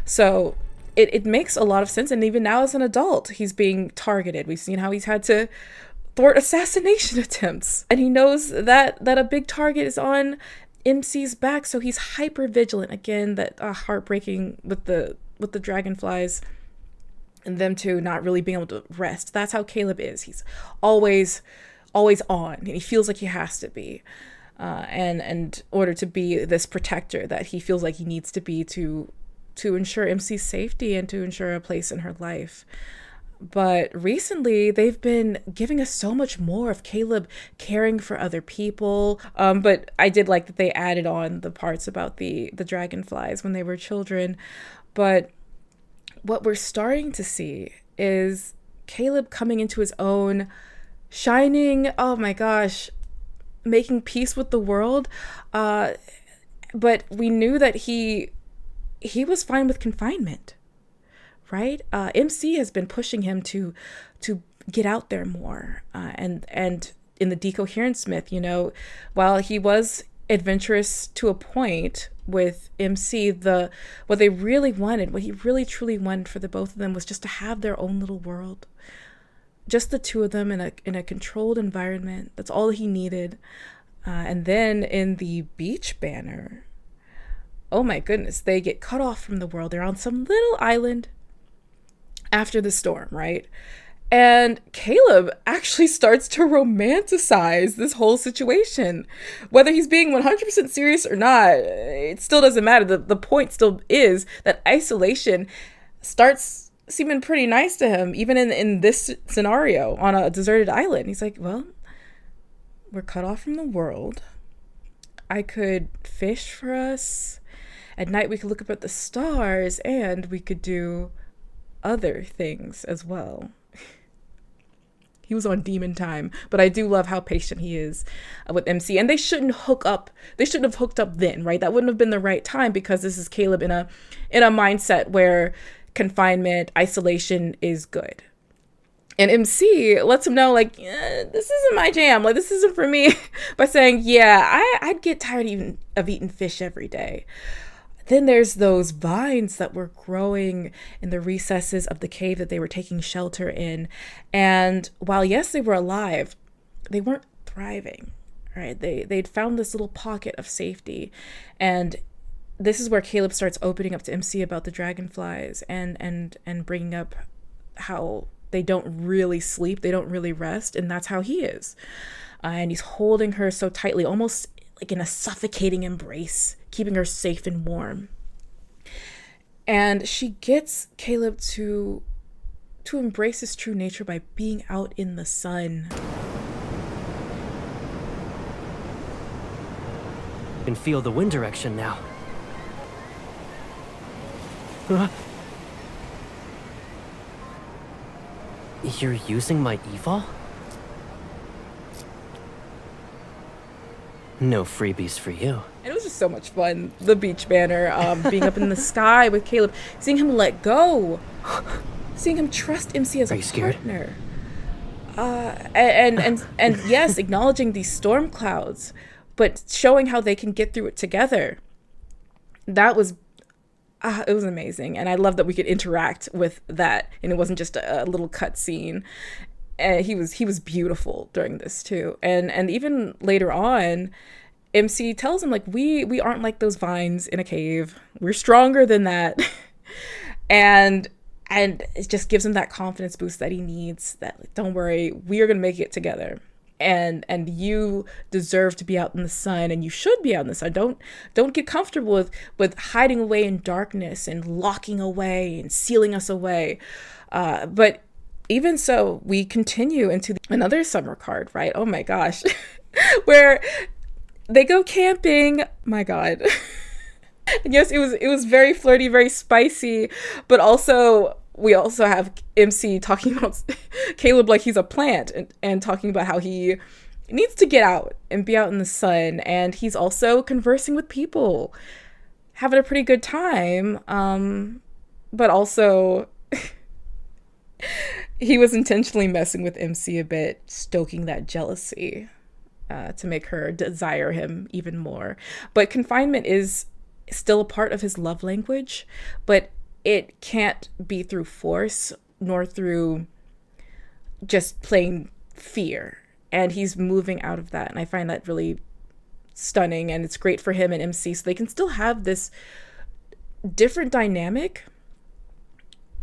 So it makes a lot of sense. And even now as an adult, he's being targeted. We've seen how he's had to thwart assassination attempts. And he knows that a big target is on MC's back, so he's hyper vigilant again. That heartbreaking with the dragonflies and them two not really being able to rest. That's how Caleb is. He's always on, and he feels like he has to be, and in order to be this protector that he feels like he needs to be to ensure MC's safety and to ensure a place in her life. But recently, they've been giving us so much more of Caleb caring for other people. But I did like that they added on the parts about the dragonflies when they were children. But what we're starting to see is Caleb coming into his own, shining, oh my gosh, making peace with the world. But we knew that he was fine with confinement. Right? MC has been pushing him to get out there more. And in the Decoherence myth, while he was adventurous to a point with MC, what they really wanted, what he really truly wanted for the both of them was just to have their own little world. Just the two of them in a controlled environment. That's all he needed. And then in the beach banner, oh my goodness, they get cut off from the world. They're on some little island after the storm, right? And Caleb actually starts to romanticize this whole situation. Whether he's being 100% serious or not, it still doesn't matter. The point still is that isolation starts seeming pretty nice to him, even in this scenario on a deserted island. He's like, well, we're cut off from the world. I could fish for us. At night we could look up at the stars, and we could do other things as well. He was on demon time, but I do love how patient he is with MC. And they shouldn't have hooked up then, right? That wouldn't have been the right time, because this is Caleb in a mindset where confinement, isolation is good. And MC lets him know, like, this isn't my jam. Like, this isn't for me. By saying, yeah, I'd get tired of eating fish every day. Then there's those vines that were growing in the recesses of the cave that they were taking shelter in. And while, yes, they were alive, they weren't thriving, right? They'd found this little pocket of safety. And this is where Caleb starts opening up to MC about the dragonflies and bringing up how they don't really sleep, they don't really rest. And that's how he is. And he's holding her so tightly, almost like in a suffocating embrace, keeping her safe and warm. And she gets Caleb to embrace his true nature by being out in the sun. I can feel the wind direction now. You're using my evol? No freebies for you. It was just so much fun. The beach banner, being up in the sky with Caleb, seeing him let go, seeing him trust MC as a partner. And yes, acknowledging these storm clouds, but showing how they can get through it together. That was, it was amazing. And I love that we could interact with that, and it wasn't just a little cut scene. He was beautiful during this too. And even later on, MC tells him, like, we aren't like those vines in a cave. We're stronger than that. and it just gives him that confidence boost that he needs, that, like, don't worry, we are going to make it together. And you deserve to be out in the sun, and you should be out in the sun. Don't get comfortable with hiding away in darkness and locking away and sealing us away. But even so, we continue into another summer card, right? Oh my gosh. Where they go camping. My God. And yes, it was very flirty, very spicy, but also we also have MC talking about Caleb like he's a plant, and talking about how he needs to get out and be out in the sun. And he's also conversing with people, having a pretty good time. But also he was intentionally messing with MC a bit, stoking that jealousy to make her desire him even more. But confinement is still a part of his love language, but it can't be through force nor through just plain fear. And he's moving out of that. And I find that really stunning, and it's great for him and MC, so they can still have this different dynamic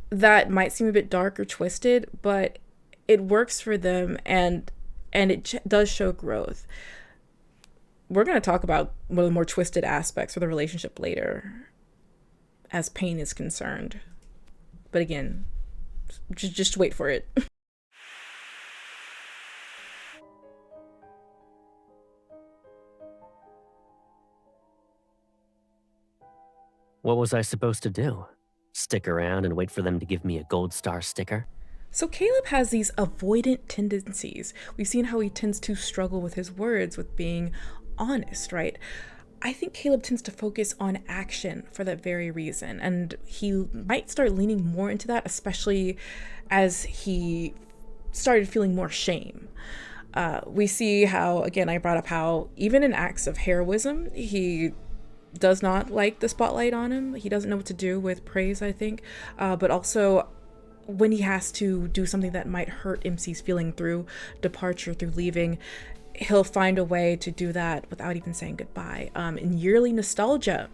that might seem a bit dark or twisted, but it works for them, and it does show growth. We're going to talk about one of the more twisted aspects of the relationship later as pain is concerned. But again, just wait for it. What was I supposed to do? Stick around and wait for them to give me a gold star sticker? So Caleb has these avoidant tendencies. We've seen how he tends to struggle with his words, with being honest, right? I think Caleb tends to focus on action for that very reason, and he might start leaning more into that, especially as he started feeling more shame. We see how, again, I brought up how even in acts of heroism, he does not like the spotlight on him. He doesn't know what to do with praise, I think, but also when he has to do something that might hurt MC's feeling through departure, through leaving, he'll find a way to do that without even saying goodbye. In Yearly Nostalgia,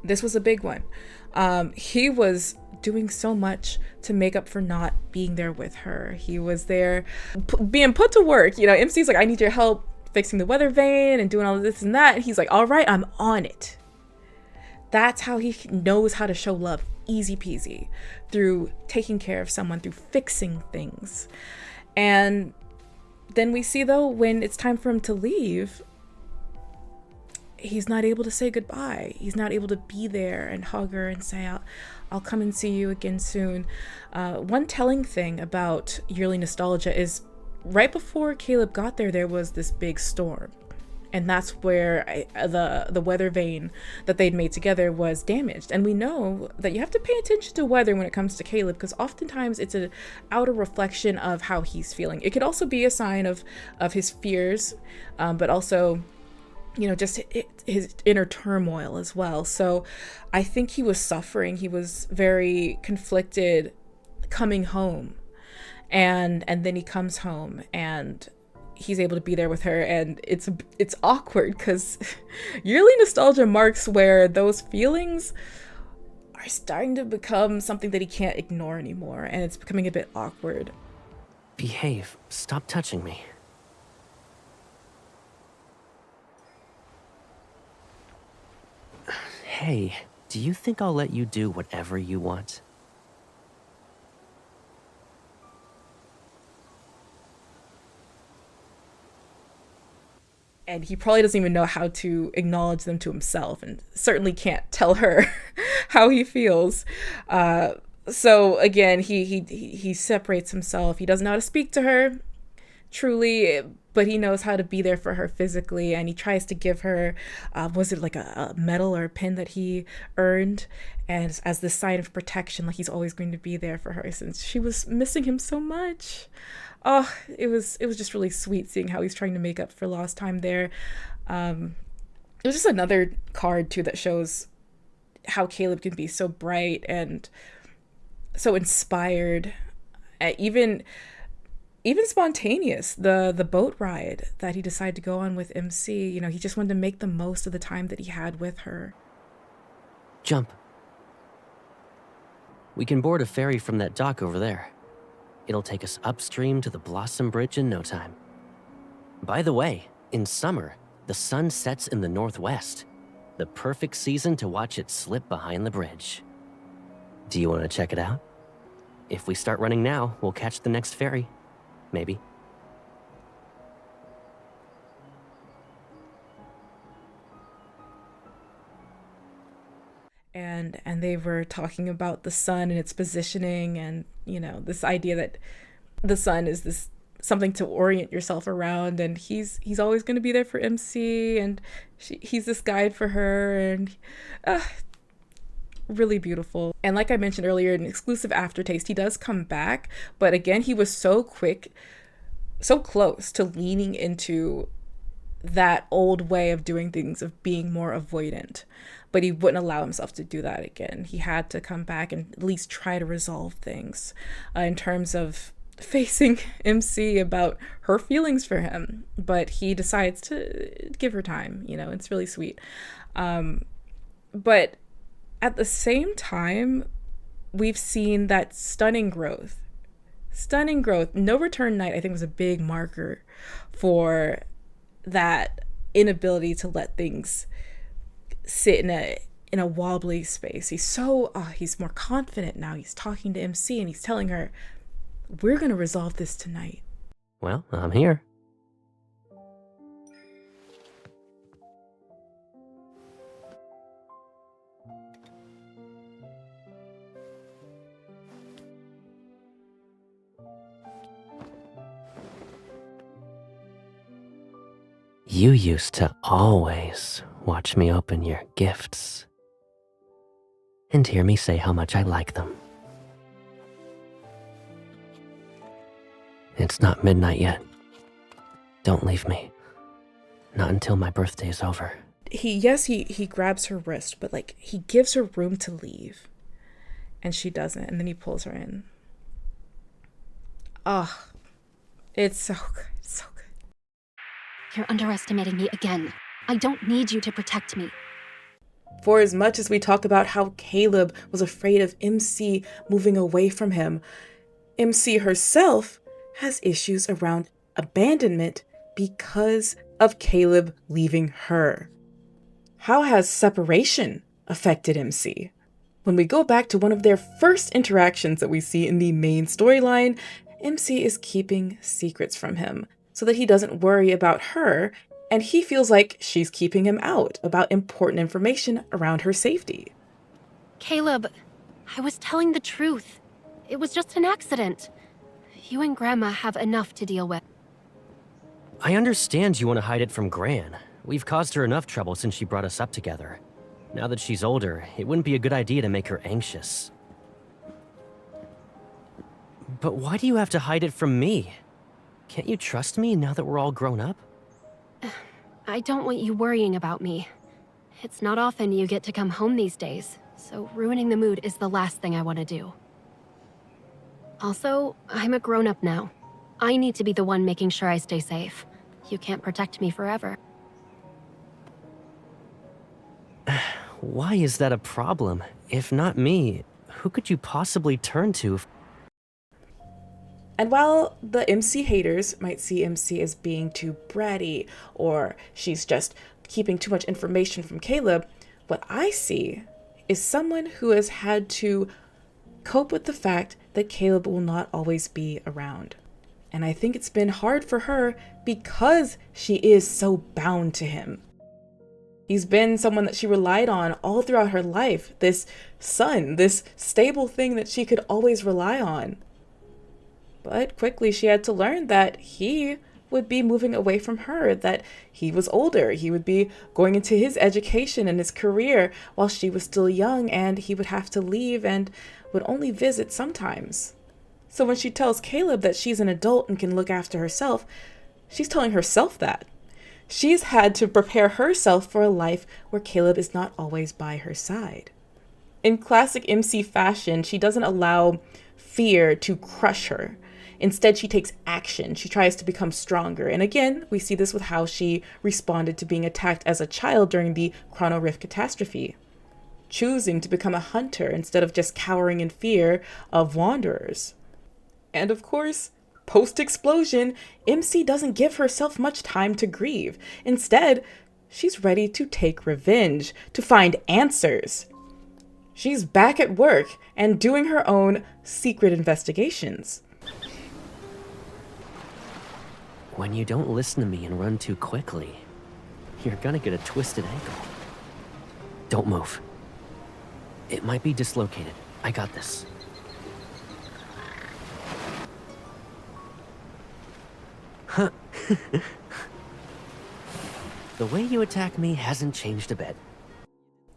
this was a big one. He was doing so much to make up for not being there with her. He was there being put to work. You know, MC's like, I need your help fixing the weather vane and doing all of this and that. And he's like, all right, I'm on it. That's how he knows how to show love. Easy peasy. Through taking care of someone, through fixing things. And then we see, though, when it's time for him to leave, he's not able to say goodbye. He's not able to be there and hug her and say, I'll come and see you again soon. One telling thing about Yearly Nostalgia is right before Caleb got there was this big storm. And that's where the weather vane that they'd made together was damaged. And we know that you have to pay attention to weather when it comes to Caleb, because oftentimes it's an outer reflection of how he's feeling. It could also be a sign of his fears, but also, you know, just his inner turmoil as well. So I think he was suffering. He was very conflicted coming home. And then he comes home and he's able to be there with her, and it's awkward because Yearly Nostalgia marks where those feelings are starting to become something that he can't ignore anymore, and it's becoming a bit awkward. Behave. Stop touching me. Hey, do you think I'll let you do whatever you want? And he probably doesn't even know how to acknowledge them to himself, and certainly can't tell her how he feels. So again, he separates himself. He doesn't know how to speak to her truly, but he knows how to be there for her physically, and he tries to give her, was it like a medal or a pin that he earned, and as this sign of protection, like he's always going to be there for her since she was missing him so much. Oh, it was just really sweet seeing how he's trying to make up for lost time there. It was just another card too that shows how Caleb can be so bright and so inspired, even spontaneous. The boat ride that he decided to go on with MC, you know, he just wanted to make the most of the time that he had with her. Jump. We can board a ferry from that dock over there. It'll take us upstream to the Blossom Bridge in no time. By the way, in summer, the sun sets in the northwest. The perfect season to watch it slip behind the bridge. Do you want to check it out? If we start running now, we'll catch the next ferry. Maybe. And they were talking about the sun and its positioning, and, you know, this idea that the sun is this something to orient yourself around, and he's always going to be there for MC, and he's this guide for her, and really beautiful. And like I mentioned earlier, an exclusive aftertaste, he does come back, but again, he was so quick, so close to leaning into that old way of doing things, of being more avoidant, but he wouldn't allow himself to do that again. He had to come back and at least try to resolve things in terms of facing MC about her feelings for him, but he decides to give her time. You know, it's really sweet. But at the same time, we've seen that stunning growth. Stunning growth. No Return Night, I think, was a big marker for that inability to let things sit in a wobbly space. He's more confident now. He's talking to MC and he's telling her, we're going to resolve this tonight. Well, I'm here. You used to always watch me open your gifts and hear me say how much I like them. It's not midnight yet. Don't leave me. Not until my birthday's over. He grabs her wrist, but like he gives her room to leave. And she doesn't, and then he pulls her in. Oh, it's so good. It's so good. You're underestimating me again. I don't need you to protect me. For as much as we talk about how Caleb was afraid of MC moving away from him, MC herself has issues around abandonment because of Caleb leaving her. How has separation affected MC? When we go back to one of their first interactions that we see in the main storyline, MC is keeping secrets from him so that he doesn't worry about her, and he feels like she's keeping him out about important information around her safety. Caleb, I was telling the truth. It was just an accident. You and Grandma have enough to deal with. I understand you want to hide it from Gran. We've caused her enough trouble since she brought us up together. Now that she's older, it wouldn't be a good idea to make her anxious. But why do you have to hide it from me? Can't you trust me now that we're all grown up? I don't want you worrying about me. It's not often you get to come home these days, so ruining the mood is the last thing I want to do. Also, I'm a grown-up now. I need to be the one making sure I stay safe. You can't protect me forever. Why is that a problem? If not me, who could you possibly turn to? And while the MC haters might see MC as being too bratty, or she's just keeping too much information from Caleb, what I see is someone who has had to cope with the fact that Caleb will not always be around. And I think it's been hard for her because she is so bound to him. He's been someone that she relied on all throughout her life, this son, this stable thing that she could always rely on. But quickly she had to learn that he would be moving away from her, that he was older, he would be going into his education and his career while she was still young, and he would have to leave and would only visit sometimes. So when she tells Caleb that she's an adult and can look after herself, she's telling herself that. She's had to prepare herself for a life where Caleb is not always by her side. In classic MC fashion, she doesn't allow fear to crush her. Instead, she takes action. She tries to become stronger. And again, we see this with how she responded to being attacked as a child during the Chrono Rift catastrophe. Choosing to become a hunter instead of just cowering in fear of wanderers. And of course, post-explosion, MC doesn't give herself much time to grieve. Instead, she's ready to take revenge, to find answers. She's back at work and doing her own secret investigations. When you don't listen to me and run too quickly, you're gonna get a twisted ankle. Don't move. It might be dislocated. I got this. Huh. The way you attack me hasn't changed a bit.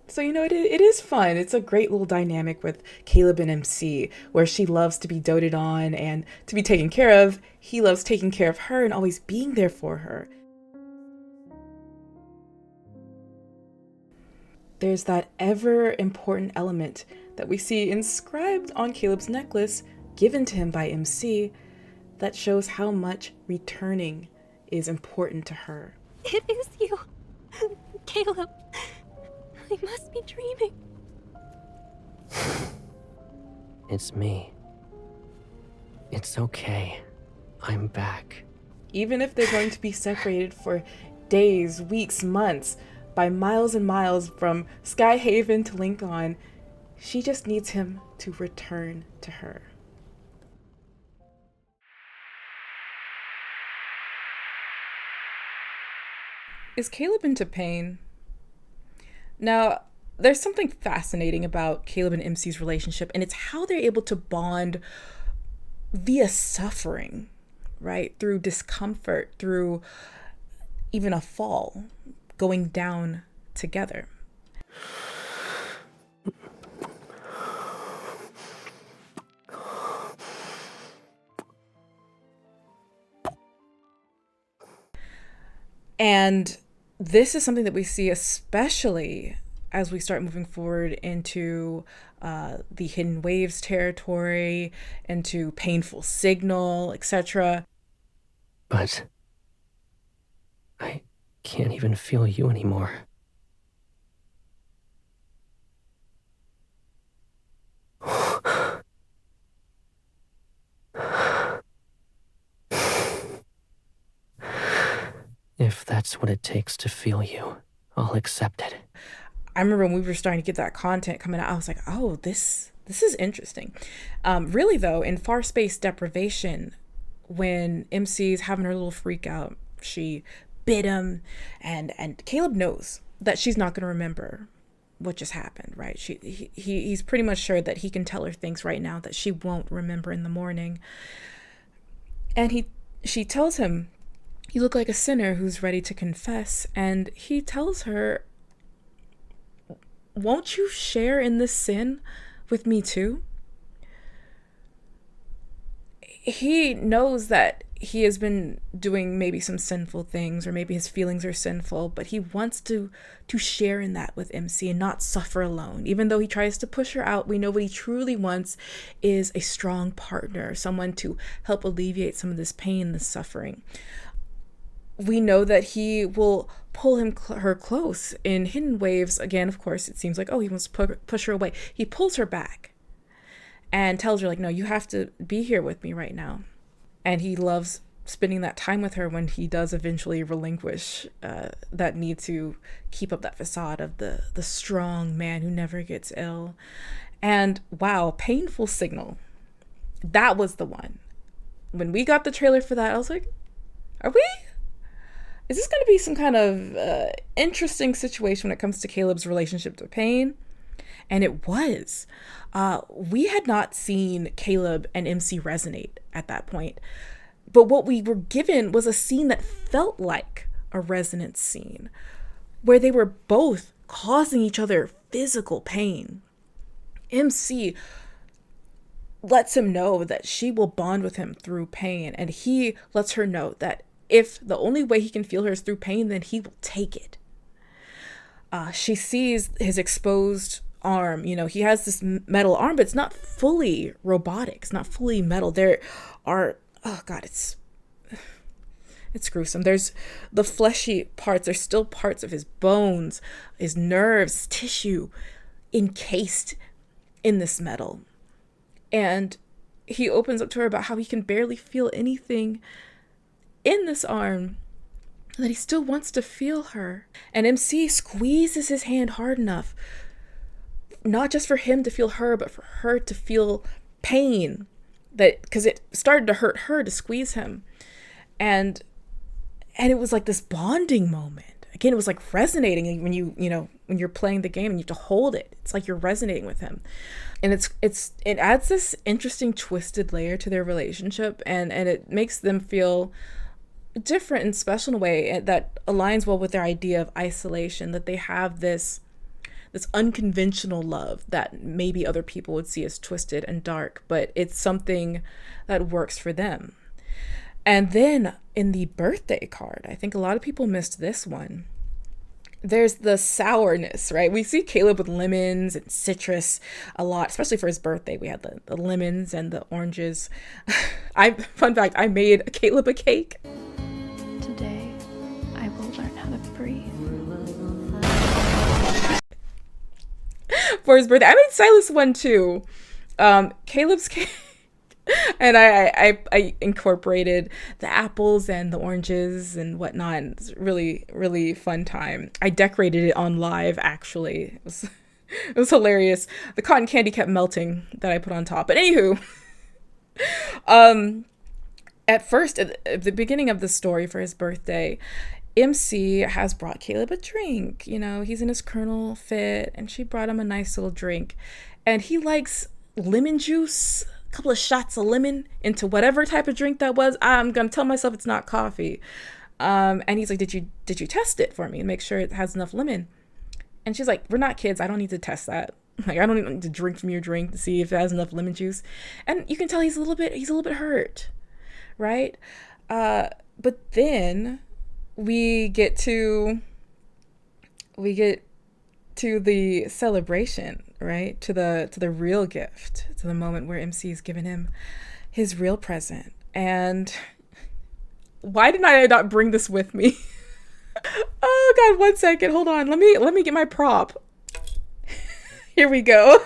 So, it is fun. It's a great little dynamic with Caleb and MC, where she loves to be doted on and to be taken care of. He loves taking care of her and always being there for her. There's that ever important element that we see inscribed on Caleb's necklace, given to him by MC, that shows how much returning is important to her. It is you, Caleb. I must be dreaming. It's me. It's okay. I'm back. Even if they're going to be separated for days, weeks, months, by miles and miles from Skyhaven to Lincoln, she just needs him to return to her. Is Caleb into pain? Now, there's something fascinating about Caleb and MC's relationship, and it's how they're able to bond via suffering, right? Through discomfort, through even a fall, going down together. And this is something that we see especially as we start moving forward into the Hidden Waves territory, into Painful Signal, etc. But I can't even feel you anymore. If that's what it takes to feel you, I'll accept it. I remember when we were starting to get that content coming out, I was like, oh, this is interesting. Really, though, in Far Space Deprivation, when MC's having her little freak out, she bit him, and Caleb knows that she's not going to remember what just happened, right? He's pretty much sure that he can tell her things right now that she won't remember in the morning. And she tells him, you look like a sinner who's ready to confess. And he tells her, won't you share in this sin with me too? He knows that he has been doing maybe some sinful things, or maybe his feelings are sinful, but he wants to share in that with MC and not suffer alone. Even though he tries to push her out, we know what he truly wants is a strong partner, someone to help alleviate some of this pain, this suffering. We know that he will pull her close. In Hidden Waves, again, of course, it seems like, oh, he wants to push her away. He pulls her back and tells her, like, no, you have to be here with me right now. And he loves spending that time with her when he does eventually relinquish that need to keep up that facade of the strong man who never gets ill. And wow, Painful Signal. That was the one. When we got the trailer for that, I was like, is this going to be some kind of interesting situation when it comes to Caleb's relationship to pain? And it was. We had not seen Caleb and MC resonate at that point. But what we were given was a scene that felt like a resonance scene, where they were both causing each other physical pain. MC lets him know that she will bond with him through pain, and he lets her know that if the only way he can feel her is through pain, then he will take it. She sees his exposed arm. You know, he has this metal arm, but it's not fully robotic. It's not fully metal. There are, oh God, it's gruesome. There's the fleshy parts. There's still parts of his bones, his nerves, his tissue encased in this metal. And he opens up to her about how he can barely feel anything in this arm, that he still wants to feel her. And MC squeezes his hand hard enough, not just for him to feel her, but for her to feel pain, that because it started to hurt her to squeeze him. And it was like this bonding moment. Again, it was like resonating when when you're playing the game and you have to hold it. It's like you're resonating with him. And it adds this interesting twisted layer to their relationship, and it makes them feel different and special in a way that aligns well with their idea of isolation, that they have this unconventional love that maybe other people would see as twisted and dark, but it's something that works for them. And then in the birthday card, I think a lot of people missed this one. there's the sourness, right? We see Caleb with lemons and citrus a lot, especially for his birthday. We had the lemons and the oranges. Fun fact, I made Caleb a cake. Today, I will learn how to breathe. For his birthday. I made Silas one too. Caleb's cake. And I incorporated the apples and the oranges and whatnot. It's really, really fun time. I decorated it on live, actually. It was hilarious. The cotton candy kept melting that I put on top. But anywho, at first, at the beginning of the story for his birthday, MC has brought Caleb a drink. You know, he's in his Colonel fit, and she brought him a nice little drink. And he likes lemon juice, a couple of shots of lemon into whatever type of drink that was. I'm gonna tell myself it's not coffee. And he's like, did you test it for me and make sure it has enough lemon? And she's like, we're not kids. I don't need to test that. Like, I don't need to drink from your drink to see if it has enough lemon juice. And you can tell he's a little bit hurt, right? But then we get to the celebration, right? To the real gift, to the moment where MC is giving him his real present. And why did I not bring this with me? Oh God, 1 second. Hold on. Let me get my prop. Here we go.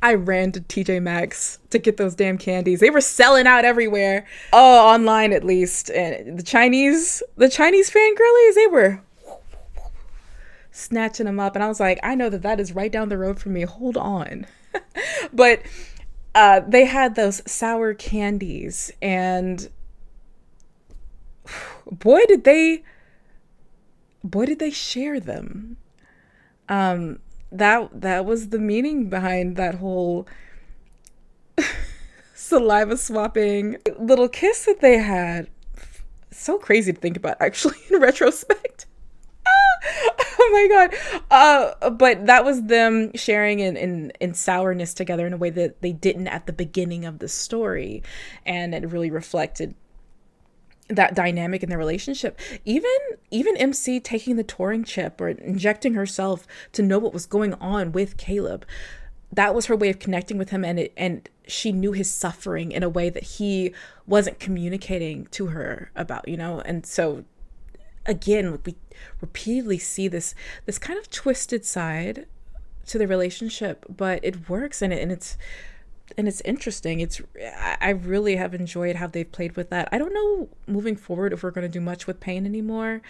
I ran to TJ Maxx to get those damn candies. They were selling out everywhere. Oh, online at least. And the Chinese fangirlies, they were snatching them up. And I was like, I know that is right down the road from me. Hold on. But they had those sour candies, and boy did they share them. That was the meaning behind that whole saliva swapping little kiss that they had. So crazy to think about, actually, in retrospect. Oh my God. But that was them sharing in sourness together in a way that they didn't at the beginning of the story. And it really reflected that dynamic in their relationship. Even MC taking the touring chip or injecting herself to know what was going on with Caleb, that was her way of connecting with him, and she knew his suffering in a way that he wasn't communicating to her about, you know. And so again, we repeatedly see this kind of twisted side to the relationship, but it works, and it's interesting. I really have enjoyed how they've played with that. I don't know moving forward if we're going to do much with pain anymore,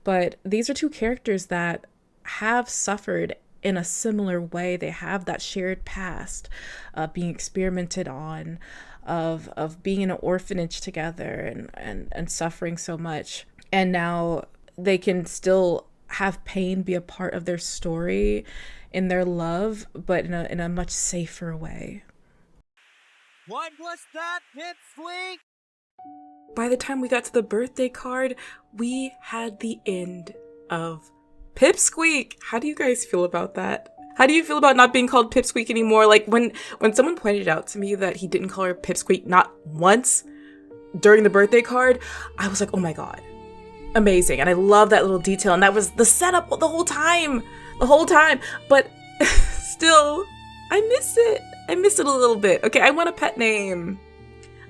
but these are two characters that have suffered in a similar way. They have that shared past of being experimented on, of being in an orphanage together and suffering so much. And now they can still have pain be a part of their story in their love, but in a much safer way. What was that, Pipsqueak? By the time we got to the birthday card, we had the end of Pipsqueak. How do you guys feel about that? How do you feel about not being called Pipsqueak anymore? Like, when someone pointed out to me that he didn't call her Pipsqueak not once during the birthday card, I was like, oh my God, amazing. And I love that little detail. And that was the setup the whole time. But still, I miss it. I miss it a little bit. Okay, I want a pet name.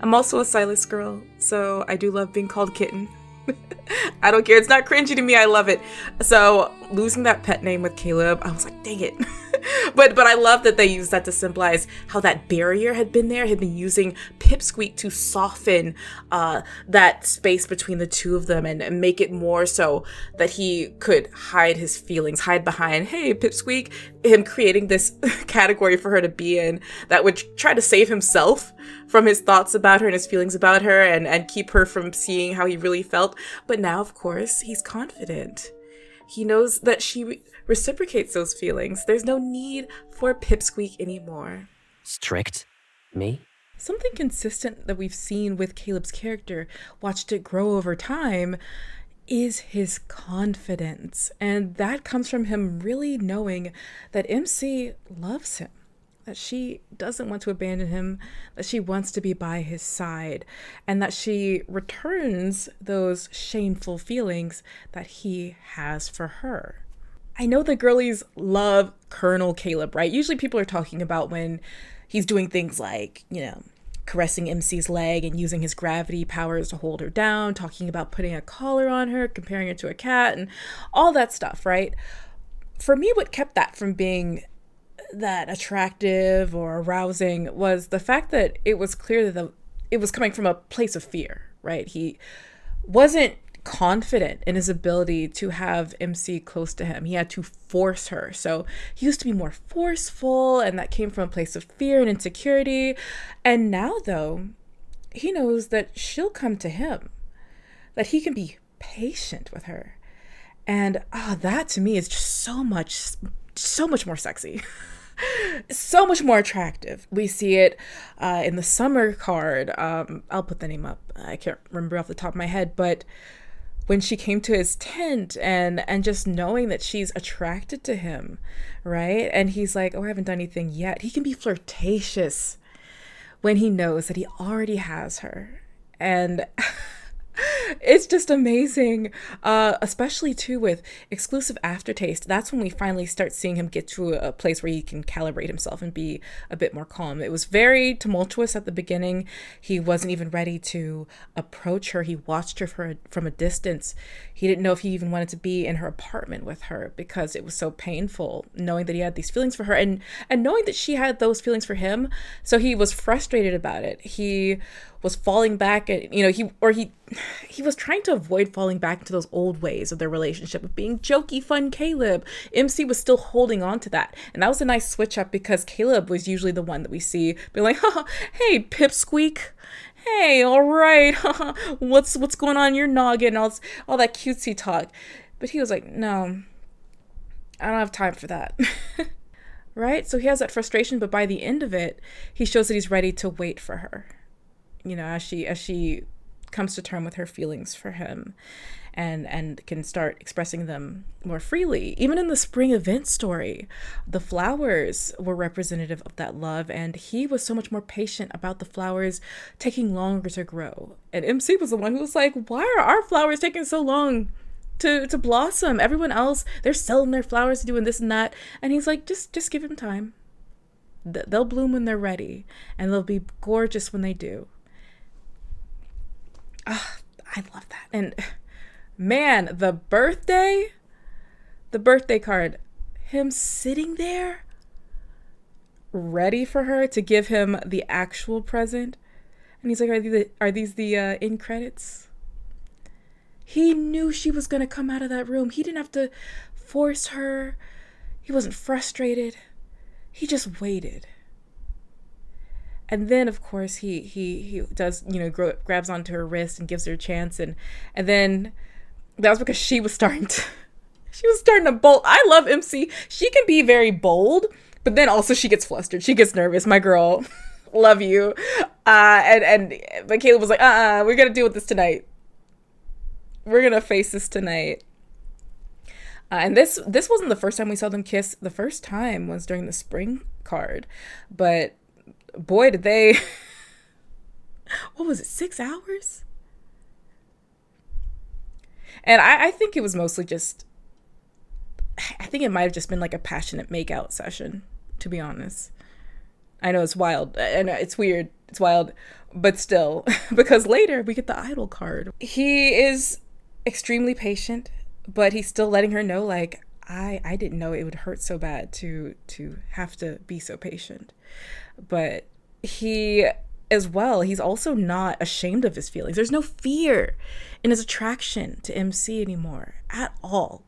I'm also a Silas girl, so I do love being called Kitten. I don't care. It's not cringy to me. I love it. So losing that pet name with Caleb, I was like, dang it. but I love that they used that to symbolize how that barrier had been there, had been using Pipsqueak to soften that space between the two of them and make it more so that he could hide his feelings, hide behind, hey, Pipsqueak, him creating this category for her to be in that would try to save himself from his thoughts about her and his feelings about her and keep her from seeing how he really felt. But now, of course, he's confident. He knows that she reciprocates those feelings. There's no need for Pipsqueak anymore. Strict? Me? Something consistent that we've seen with Caleb's character, watched it grow over time, is his confidence. And that comes from him really knowing that MC loves him. that she doesn't want to abandon him, that she wants to be by his side, and that she returns those shameful feelings that he has for her. I know the girlies love Colonel Caleb, right? Usually people are talking about when he's doing things like, caressing MC's leg and using his gravity powers to hold her down, talking about putting a collar on her, comparing her to a cat, and all that stuff, right? For me, what kept that from being that attractive or arousing was the fact that it was clear that it was coming from a place of fear, right? He wasn't confident in his ability to have MC close to him. He had to force her. So he used to be more forceful, and that came from a place of fear and insecurity. And now, though, he knows that she'll come to him, that he can be patient with her. And that to me is just so much more sexy. So much more attractive. We see it in the summer card. I'll put the name up. I can't remember off the top of my head, but when she came to his tent and just knowing that she's attracted to him, right? And he's like, oh, I haven't done anything yet. He can be flirtatious when he knows that he already has her. And it's just amazing, especially too with exclusive aftertaste. That's when we finally start seeing him get to a place where he can calibrate himself and be a bit more calm. It was very tumultuous at the beginning. He wasn't even ready to approach her. He watched her from a distance. He didn't know if he even wanted to be in her apartment with her because it was so painful knowing that he had these feelings for her and knowing that she had those feelings for him. So he was frustrated about it. He was falling back and he was trying to avoid falling back into those old ways of their relationship of being jokey, fun Caleb. MC was still holding on to that. And that was a nice switch up because Caleb was usually the one that we see being like, hey, Pipsqueak. Hey, all right. what's going on in your noggin? All that cutesy talk. But he was like, no, I don't have time for that. Right? So he has that frustration, but by the end of it, he shows that he's ready to wait for her. As she comes to term with her feelings for him and can start expressing them more freely. Even in the spring event story, the flowers were representative of that love, and he was so much more patient about the flowers taking longer to grow. And MC was the one who was like, why are our flowers taking so long to blossom? Everyone else, they're selling their flowers, doing this and that. And he's like, just give them time. They'll bloom when they're ready, and they'll be gorgeous when they do. I love that. And man, the birthday card, him sitting there ready for her to give him the actual present. And he's like, are these the end credits? He knew she was going to come out of that room. He didn't have to force her. He wasn't frustrated. He just waited. And then, of course, he does, grabs onto her wrist and gives her a chance. And then that was because she was starting to bolt. I love MC. She can be very bold, but then also she gets flustered. She gets nervous. My girl, love you. But Caleb was like, we're going to deal with this tonight. We're going to face this tonight. And this wasn't the first time we saw them kiss. The first time was during the spring card. But boy, did they... What was it, 6 hours? And I think it was mostly just... I think it might have just been like a passionate makeout session, to be honest. I know it's wild. I know it's weird. It's wild. But still, because later we get the idol card. He is extremely patient, but he's still letting her know, like, I didn't know it would hurt so bad to have to be so patient. But he, as well, he's also not ashamed of his feelings. There's no fear in his attraction to MC anymore at all.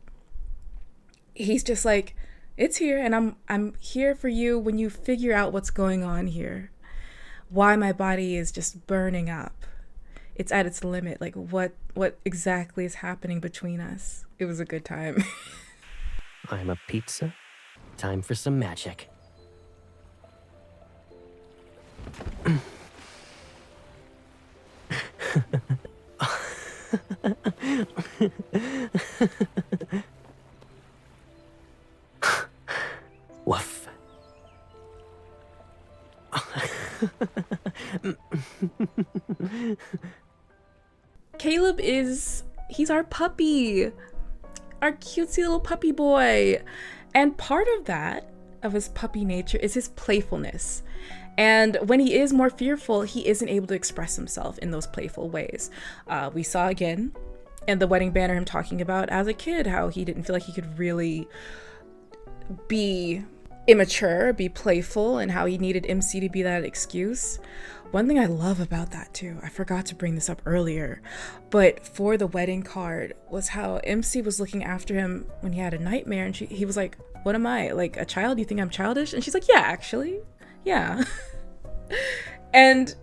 He's just like, it's here, and I'm here for you when you figure out what's going on here. Why my body is just burning up. It's at its limit. Like, what exactly is happening between us? It was a good time. I'm a pizza. Time for some magic. Woof. Caleb he's our puppy, our cutesy little puppy boy. And part of that, of his puppy nature, is his playfulness. And when he is more fearful, he isn't able to express himself in those playful ways. We saw again in the wedding banner him talking about as a kid how he didn't feel like he could really be immature, be playful, and how he needed MC to be that excuse. One thing I love about that too, I forgot to bring this up earlier, but for the wedding card was how MC was looking after him when he had a nightmare, and he was like, what am I, like a child? You think I'm childish? And she's like, yeah, actually, yeah. And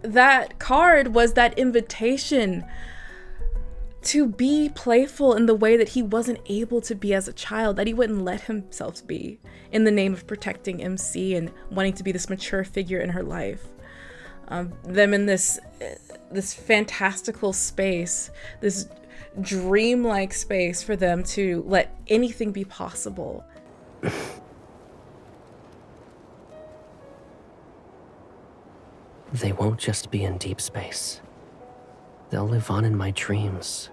that card was that invitation to be playful in the way that he wasn't able to be as a child, that he wouldn't let himself be, in the name of protecting MC and wanting to be this mature figure in her life. Them in this fantastical space, this dreamlike space for them to let anything be possible. They won't just be in deep space. They'll live on in my dreams.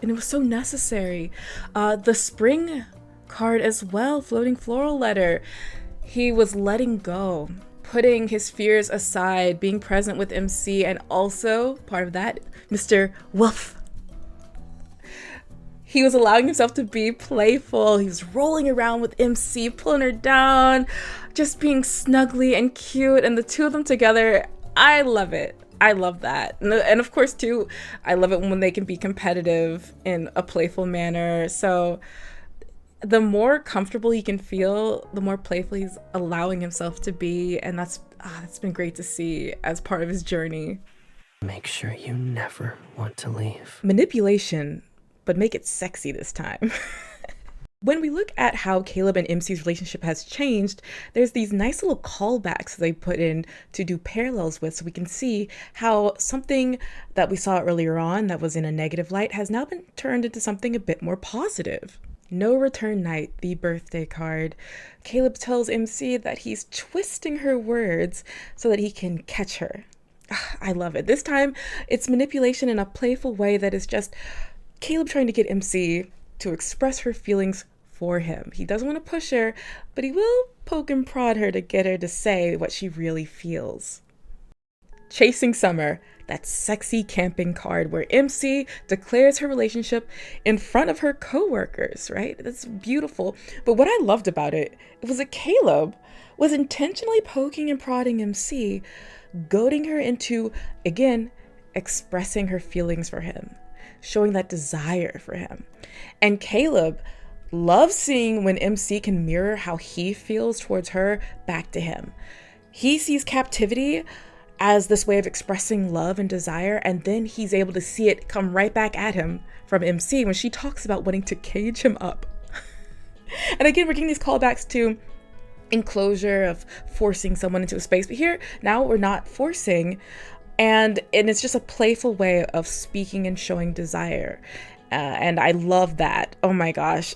And it was so necessary. The spring card as well, floating floral letter. He was letting go, putting his fears aside, being present with MC, and also part of that, Mr. Wolf. He was allowing himself to be playful. He was rolling around with MC, pulling her down, just being snuggly and cute. And the two of them together, I love it. I love that. And of course, too, I love it when they can be competitive in a playful manner. So the more comfortable he can feel, the more playful he's allowing himself to be. And that's been great to see as part of his journey. Make sure you never want to leave. Manipulation, but make it sexy this time. When we look at how Caleb and MC's relationship has changed, there's these nice little callbacks they put in to do parallels with, so we can see how something that we saw earlier on that was in a negative light has now been turned into something a bit more positive. No Return Night, the birthday card. Caleb tells MC that he's twisting her words so that he can catch her. I love it. This time, it's manipulation in a playful way that is just Caleb trying to get MC to express her feelings for him. He doesn't want to push her, but he will poke and prod her to get her to say what she really feels. Chasing Summer, that sexy camping card where MC declares her relationship in front of her coworkers, right? That's beautiful. But what I loved about it was that Caleb was intentionally poking and prodding MC, goading her into, again, expressing her feelings for him, showing that desire for him. And Caleb loves seeing when MC can mirror how he feels towards her back to him. He sees Captivity as this way of expressing love and desire, and then he's able to see it come right back at him from MC when she talks about wanting to cage him up. And again, we're getting these callbacks to enclosure of forcing someone into a space, but here, now we're not forcing, and it's just a playful way of speaking and showing desire. And I love that. Oh my gosh.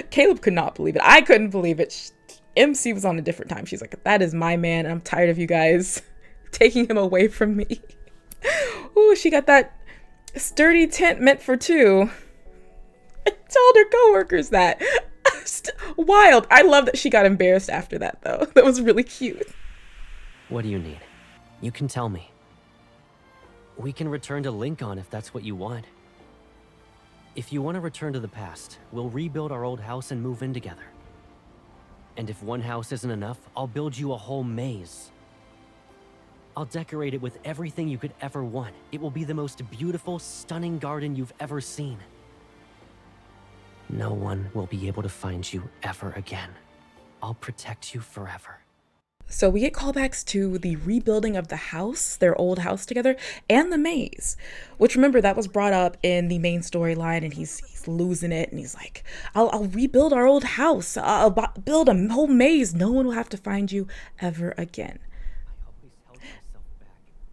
Caleb could not believe it. I couldn't believe it. MC was on a different time. She's like, that is my man. And I'm tired of you guys taking him away from me. Ooh, she got that sturdy tent meant for two. I told her coworkers that. Wild. I love that she got embarrassed after that, though. That was really cute. What do you need? You can tell me. We can return to Lincoln if that's what you want. If you want to return to the past, we'll rebuild our old house and move in together. And if one house isn't enough, I'll build you a whole maze. I'll decorate it with everything you could ever want. It will be the most beautiful, stunning garden you've ever seen. No one will be able to find you ever again. I'll protect you forever. So we get callbacks to the rebuilding of the house, their old house together, and the maze, which, remember, that was brought up in the main storyline, and he's losing it, and he's like, I'll rebuild our old house. I'll build a whole maze. No one will have to find you ever again.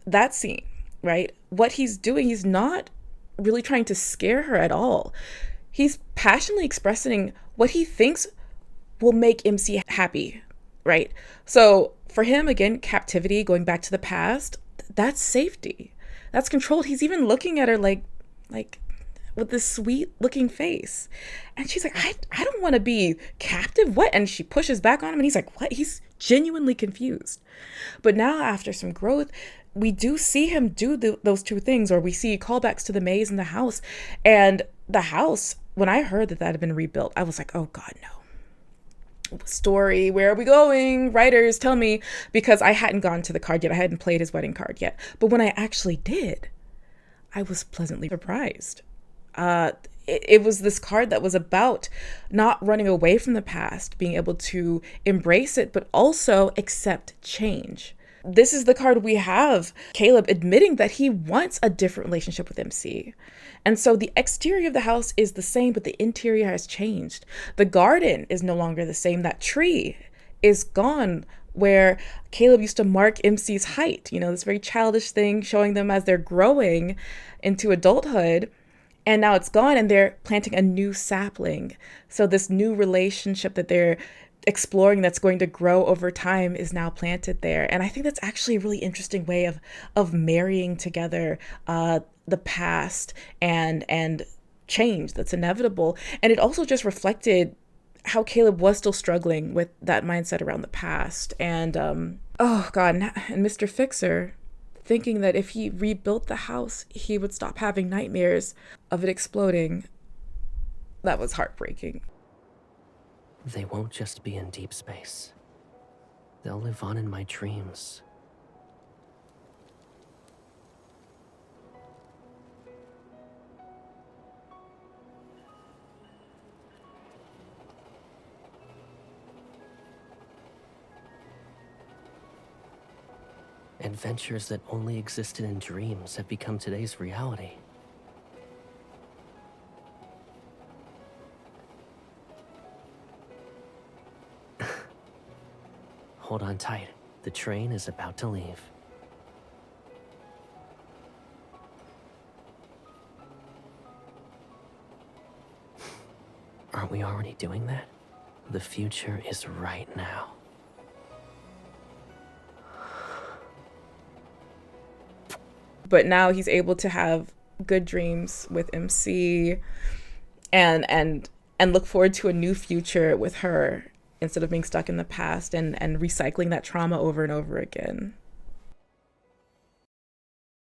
That scene, right? What he's doing, he's not really trying to scare her at all. He's passionately expressing what he thinks will make MC happy. right? So for him, again, captivity, going back to the past, that's safety. That's controlled. He's even looking at her like with this sweet looking face. And she's like, I don't want to be captive. What? And she pushes back on him and he's like, what? He's genuinely confused. But now after some growth, we do see him do those two things, or we see callbacks to the maze and the house. And the house, when I heard that had been rebuilt, I was like, oh God, no. Story, where are we going? Writers, tell me, because I hadn't gone to the card yet. I hadn't played his wedding card yet. But when I actually did, I was pleasantly surprised. It was this card that was about not running away from the past, being able to embrace it, but also accept change. This is the card we have Caleb admitting that he wants a different relationship with MC. And so the exterior of the house is the same, but the interior has changed. The garden is no longer the same. That tree is gone where Caleb used to mark MC's height, this very childish thing, showing them as they're growing into adulthood. And now it's gone and they're planting a new sapling. So this new relationship that they're exploring that's going to grow over time is now planted there. And I think that's actually a really interesting way of marrying together the past and change that's inevitable. And it also just reflected how Caleb was still struggling with that mindset around the past. And oh God, and Mr. Fixer, thinking that if he rebuilt the house, he would stop having nightmares of it exploding. That was heartbreaking. They won't just be in deep space. They'll live on in my dreams. Adventures that only existed in dreams have become today's reality. Hold on tight. The train is about to leave. Aren't we already doing that? The future is right now. But now he's able to have good dreams with MC and look forward to a new future with her instead of being stuck in the past and recycling that trauma over and over again.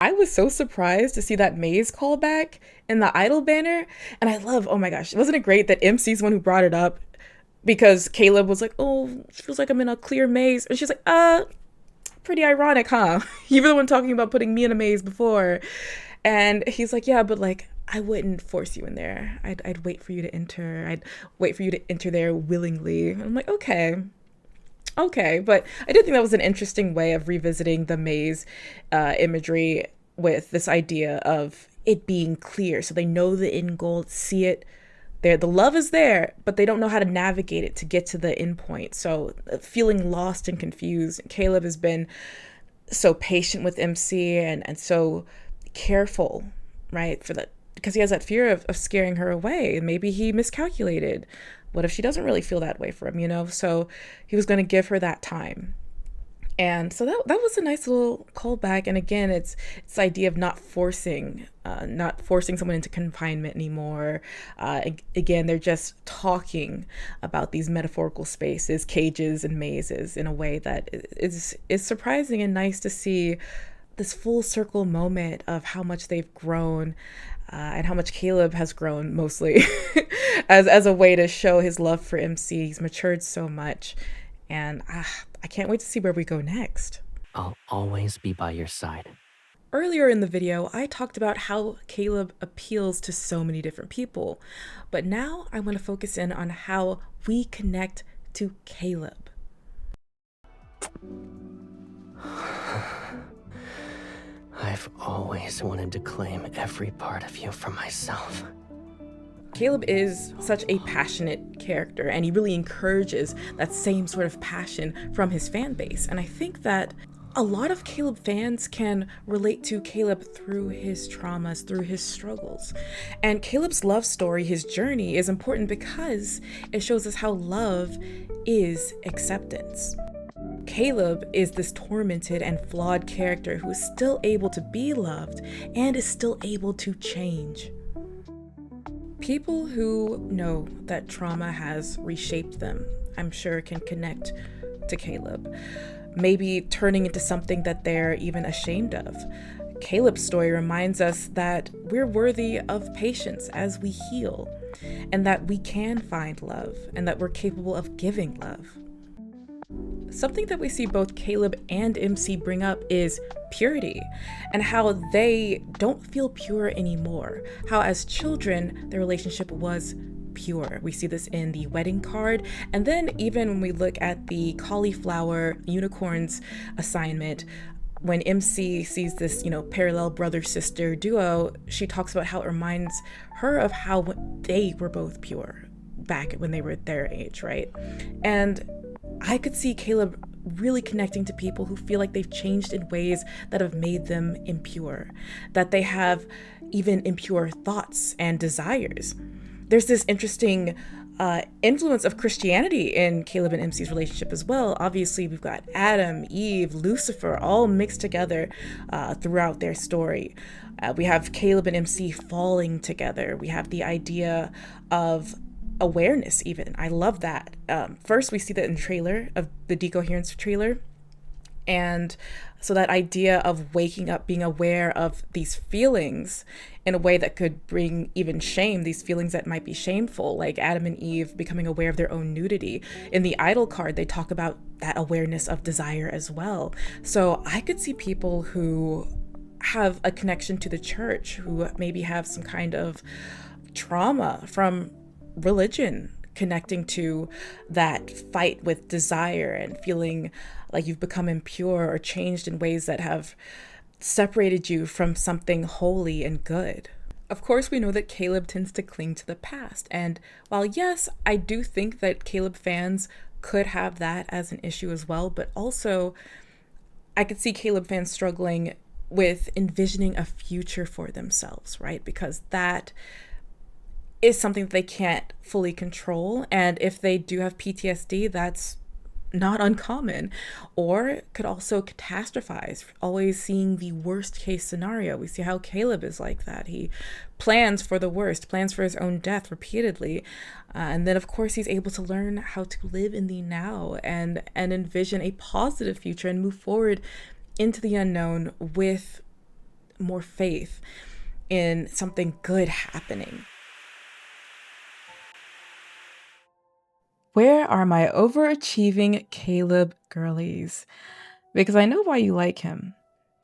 I was so surprised to see that maze callback in the idol banner. And I love, oh my gosh, wasn't it great that MC's the one who brought it up? Because Caleb was like, oh, feels like I'm in a clear maze. And she's like, pretty ironic, huh? You were the one talking about putting me in a maze before. And he's like, yeah, but like, I wouldn't force you in there. I'd wait for you to enter. I'd wait for you to enter there willingly. And I'm like, okay. But I did think that was an interesting way of revisiting the maze imagery with this idea of it being clear. So they know the end goal, see it there. The love is there, but they don't know how to navigate it to get to the end point. So feeling lost and confused. Caleb has been so patient with MC and so careful, right? Because he has that fear of scaring her away. Maybe he miscalculated. What if she doesn't really feel that way for him, So he was going to give her that time. And so that was a nice little callback. And again, it's this idea of not forcing someone into confinement anymore. Again, they're just talking about these metaphorical spaces, cages and mazes in a way that is surprising and nice to see this full circle moment of how much they've grown and how much Caleb has grown mostly as a way to show his love for MC. He's matured so much. And I can't wait to see where we go next. I'll always be by your side. Earlier in the video, I talked about how Caleb appeals to so many different people. But now I want to focus in on how we connect to Caleb. I've always wanted to claim every part of you for myself. Caleb is such a passionate character, and he really encourages that same sort of passion from his fan base. And I think that a lot of Caleb fans can relate to Caleb through his traumas, through his struggles. And Caleb's love story, his journey, is important because it shows us how love is acceptance. Caleb is this tormented and flawed character who is still able to be loved and is still able to change. People who know that trauma has reshaped them, I'm sure, can connect to Caleb, maybe turning into something that they're even ashamed of. Caleb's story reminds us that we're worthy of patience as we heal, and that we can find love, and that we're capable of giving love. Something that we see both Caleb and MC bring up is purity, and how they don't feel pure anymore. How as children, their relationship was pure. We see this in the wedding card, and then even when we look at the cauliflower unicorns assignment, when MC sees this, parallel brother-sister duo, she talks about how it reminds her of how they were both pure back when they were their age, right? And I could see Caleb really connecting to people who feel like they've changed in ways that have made them impure, that they have even impure thoughts and desires. There's this interesting influence of Christianity in Caleb and MC's relationship as well. Obviously, we've got Adam, Eve, Lucifer, all mixed together throughout their story. We have Caleb and MC falling together. We have the idea of awareness even. I love that. First, we see that in the trailer, of the Decoherence trailer. And so that idea of waking up, being aware of these feelings in a way that could bring even shame, these feelings that might be shameful, like Adam and Eve becoming aware of their own nudity. In the idol card, they talk about that awareness of desire as well. So I could see people who have a connection to the church, who maybe have some kind of trauma from religion, connecting to that fight with desire and feeling like you've become impure or changed in ways that have separated you from something holy and good. Of course, we know that Caleb tends to cling to the past. And while yes, I do think that Caleb fans could have that as an issue as well, but also I could see Caleb fans struggling with envisioning a future for themselves, right? Because that is something that they can't fully control. And if they do have PTSD, that's not uncommon, or could also catastrophize, always seeing the worst case scenario. We see how Caleb is like that. He plans for the worst, plans for his own death repeatedly. And then, of course, he's able to learn how to live in the now and envision a positive future and move forward into the unknown with more faith in something good happening. Where are my overachieving Caleb girlies? Because I know why you like him.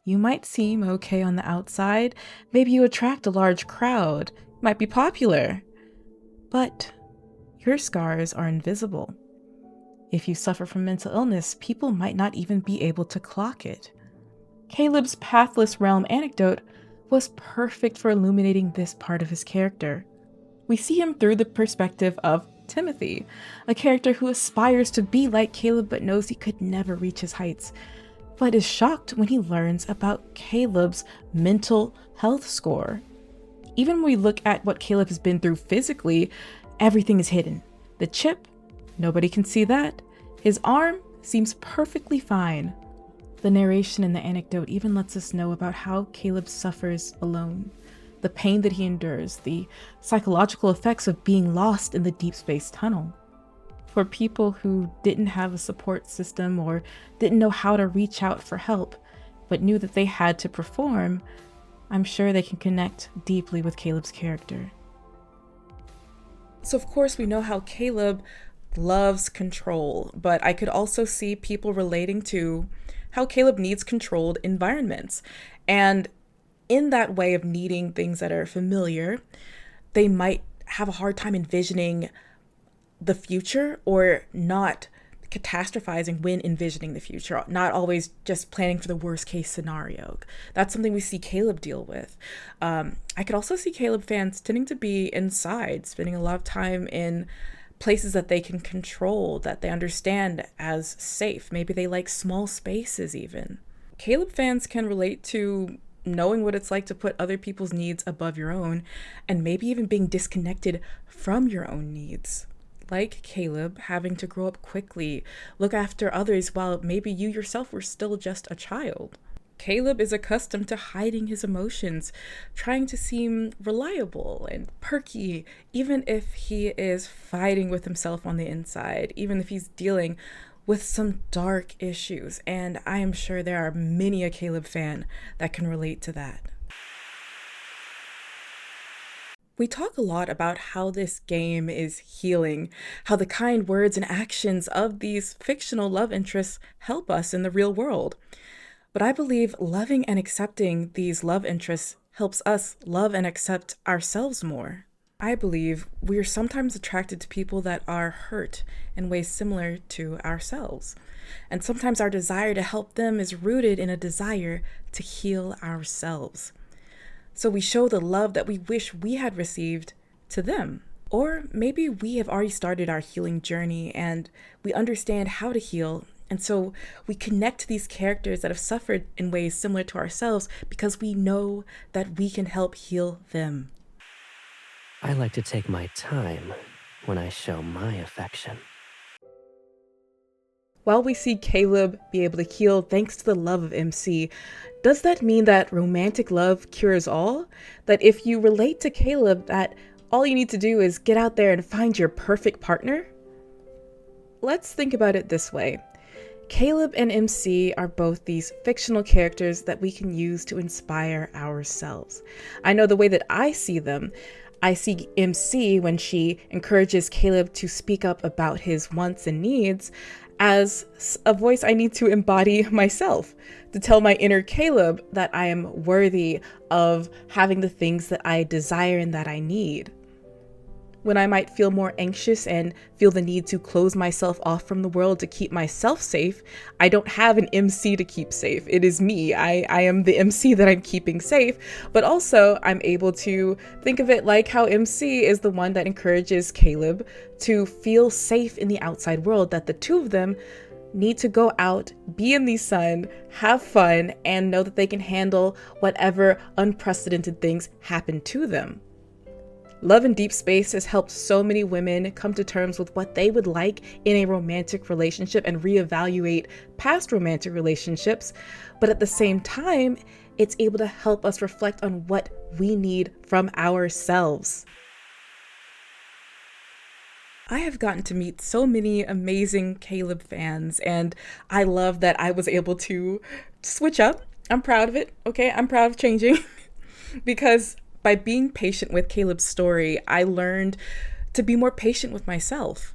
You might seem okay on the outside, maybe you attract a large crowd, might be popular, but your scars are invisible. If you suffer from mental illness, people might not even be able to clock it. Caleb's pathless realm anecdote was perfect for illuminating this part of his character. We see him through the perspective of Timothy, a character who aspires to be like Caleb but knows he could never reach his heights, but is shocked when he learns about Caleb's mental health score. Even when we look at what Caleb has been through physically, everything is hidden. The chip, nobody can see that. His arm seems perfectly fine. The narration in the anecdote even lets us know about how Caleb suffers alone, the pain that he endures, the psychological effects of being lost in the deep space tunnel. For people who didn't have a support system or didn't know how to reach out for help, but knew that they had to perform, I'm sure they can connect deeply with Caleb's character. So of course we know how Caleb loves control, but I could also see people relating to how Caleb needs controlled environments. And in that way of needing things that are familiar, they might have a hard time envisioning the future or not catastrophizing when envisioning the future, not always just planning for the worst case scenario. That's something we see Caleb deal with. I could also see Caleb fans tending to be inside, spending a lot of time in places that they can control, that they understand as safe. Maybe they like small spaces even. Caleb fans can relate to knowing what it's like to put other people's needs above your own, and maybe even being disconnected from your own needs. like Caleb, having to grow up quickly, look after others while maybe you yourself were still just a child. Caleb is accustomed to hiding his emotions, trying to seem reliable and perky, even if he is fighting with himself on the inside, even if he's dealing with some dark issues. And I am sure there are many a Caleb fan that can relate to that. We talk a lot about how this game is healing, how the kind words and actions of these fictional love interests help us in the real world. But I believe loving and accepting these love interests helps us love and accept ourselves more. I believe we are sometimes attracted to people that are hurt in ways similar to ourselves. And sometimes our desire to help them is rooted in a desire to heal ourselves. So we show the love that we wish we had received to them. Or maybe we have already started our healing journey and we understand how to heal. And so we connect to these characters that have suffered in ways similar to ourselves because we know that we can help heal them. I like to take my time when I show my affection. While we see Caleb be able to heal thanks to the love of MC, does that mean that romantic love cures all? That if you relate to Caleb, that all you need to do is get out there and find your perfect partner? Let's think about it this way. Caleb and MC are both these fictional characters that we can use to inspire ourselves. I know the way that I see them. I see MC when she encourages Caleb to speak up about his wants and needs as a voice I need to embody myself, to tell my inner Caleb that I am worthy of having the things that I desire and that I need. When I might feel more anxious and feel the need to close myself off from the world to keep myself safe, I don't have an MC to keep safe. It is me. I am the MC that I'm keeping safe, but also I'm able to think of it like how MC is the one that encourages Caleb to feel safe in the outside world, that the two of them need to go out, be in the sun, have fun, and know that they can handle whatever unprecedented things happen to them. Love in Deep Space has helped so many women come to terms with what they would like in a romantic relationship and reevaluate past romantic relationships. But at the same time, it's able to help us reflect on what we need from ourselves. I have gotten to meet so many amazing Caleb fans, and I love that I was able to switch up. I'm proud of it, okay? I'm proud of changing because by being patient with Caleb's story, I learned to be more patient with myself.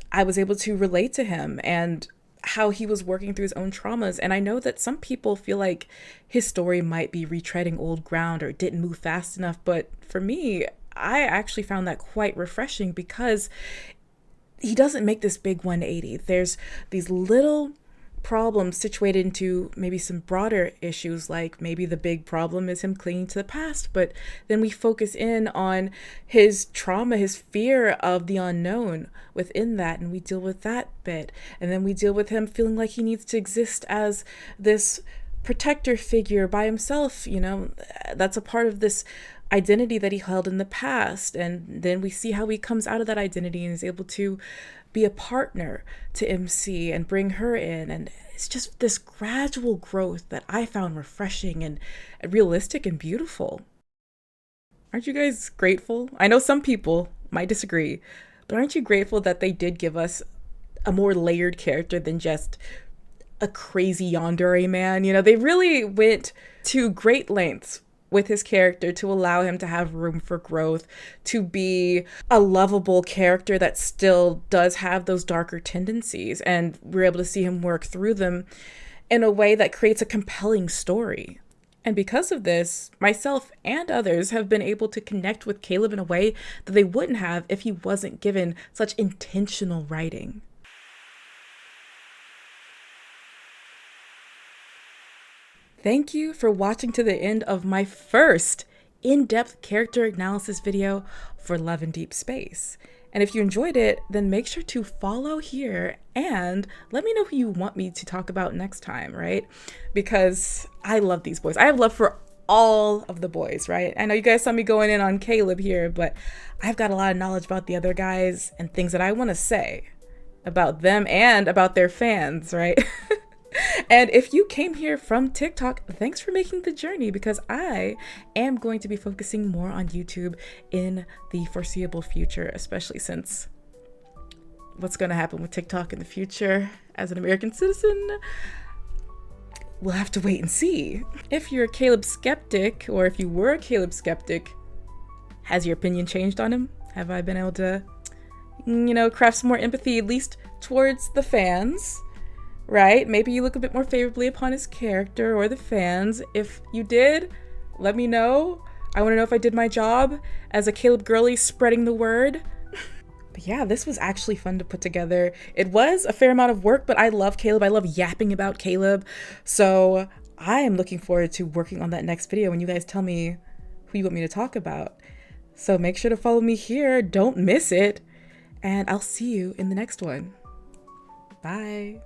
I was able to relate to him and how he was working through his own traumas. And I know that some people feel like his story might be retreading old ground or didn't move fast enough. But for me, I actually found that quite refreshing because he doesn't make this big 180. There's these little problems situated into maybe some broader issues, like maybe the big problem is him clinging to the past, but then we focus in on his trauma, his fear of the unknown within that, and we deal with that bit. And then we deal with him feeling like he needs to exist as this protector figure by himself, that's a part of this identity that he held in the past. And then we see how he comes out of that identity and is able to be a partner to MC and bring her in. And it's just this gradual growth that I found refreshing and realistic and beautiful. Aren't you guys grateful? I know some people might disagree, but aren't you grateful that they did give us a more layered character than just a crazy yandere man? They really went to great lengths with his character to allow him to have room for growth, to be a lovable character that still does have those darker tendencies. And we're able to see him work through them in a way that creates a compelling story. And because of this, myself and others have been able to connect with Caleb in a way that they wouldn't have if he wasn't given such intentional writing. Thank you for watching to the end of my first in-depth character analysis video for Love in Deep Space. And if you enjoyed it, then make sure to follow here and let me know who you want me to talk about next time, right? Because I love these boys. I have love for all of the boys, right? I know you guys saw me going in on Caleb here, but I've got a lot of knowledge about the other guys and things that I want to say about them and about their fans, right? And if you came here from TikTok, thanks for making the journey, because I am going to be focusing more on YouTube in the foreseeable future, especially since what's going to happen with TikTok in the future as an American citizen, we'll have to wait and see. If you're a Caleb skeptic, or if you were a Caleb skeptic, has your opinion changed on him? Have I been able to, craft some more empathy, at least towards the fans? Right? Maybe you look a bit more favorably upon his character or the fans. If you did, let me know. I want to know if I did my job as a Caleb girly spreading the word. But yeah, this was actually fun to put together. It was a fair amount of work, but I love Caleb. I love yapping about Caleb. So I am looking forward to working on that next video when you guys tell me who you want me to talk about. So make sure to follow me here. Don't miss it. And I'll see you in the next one. Bye.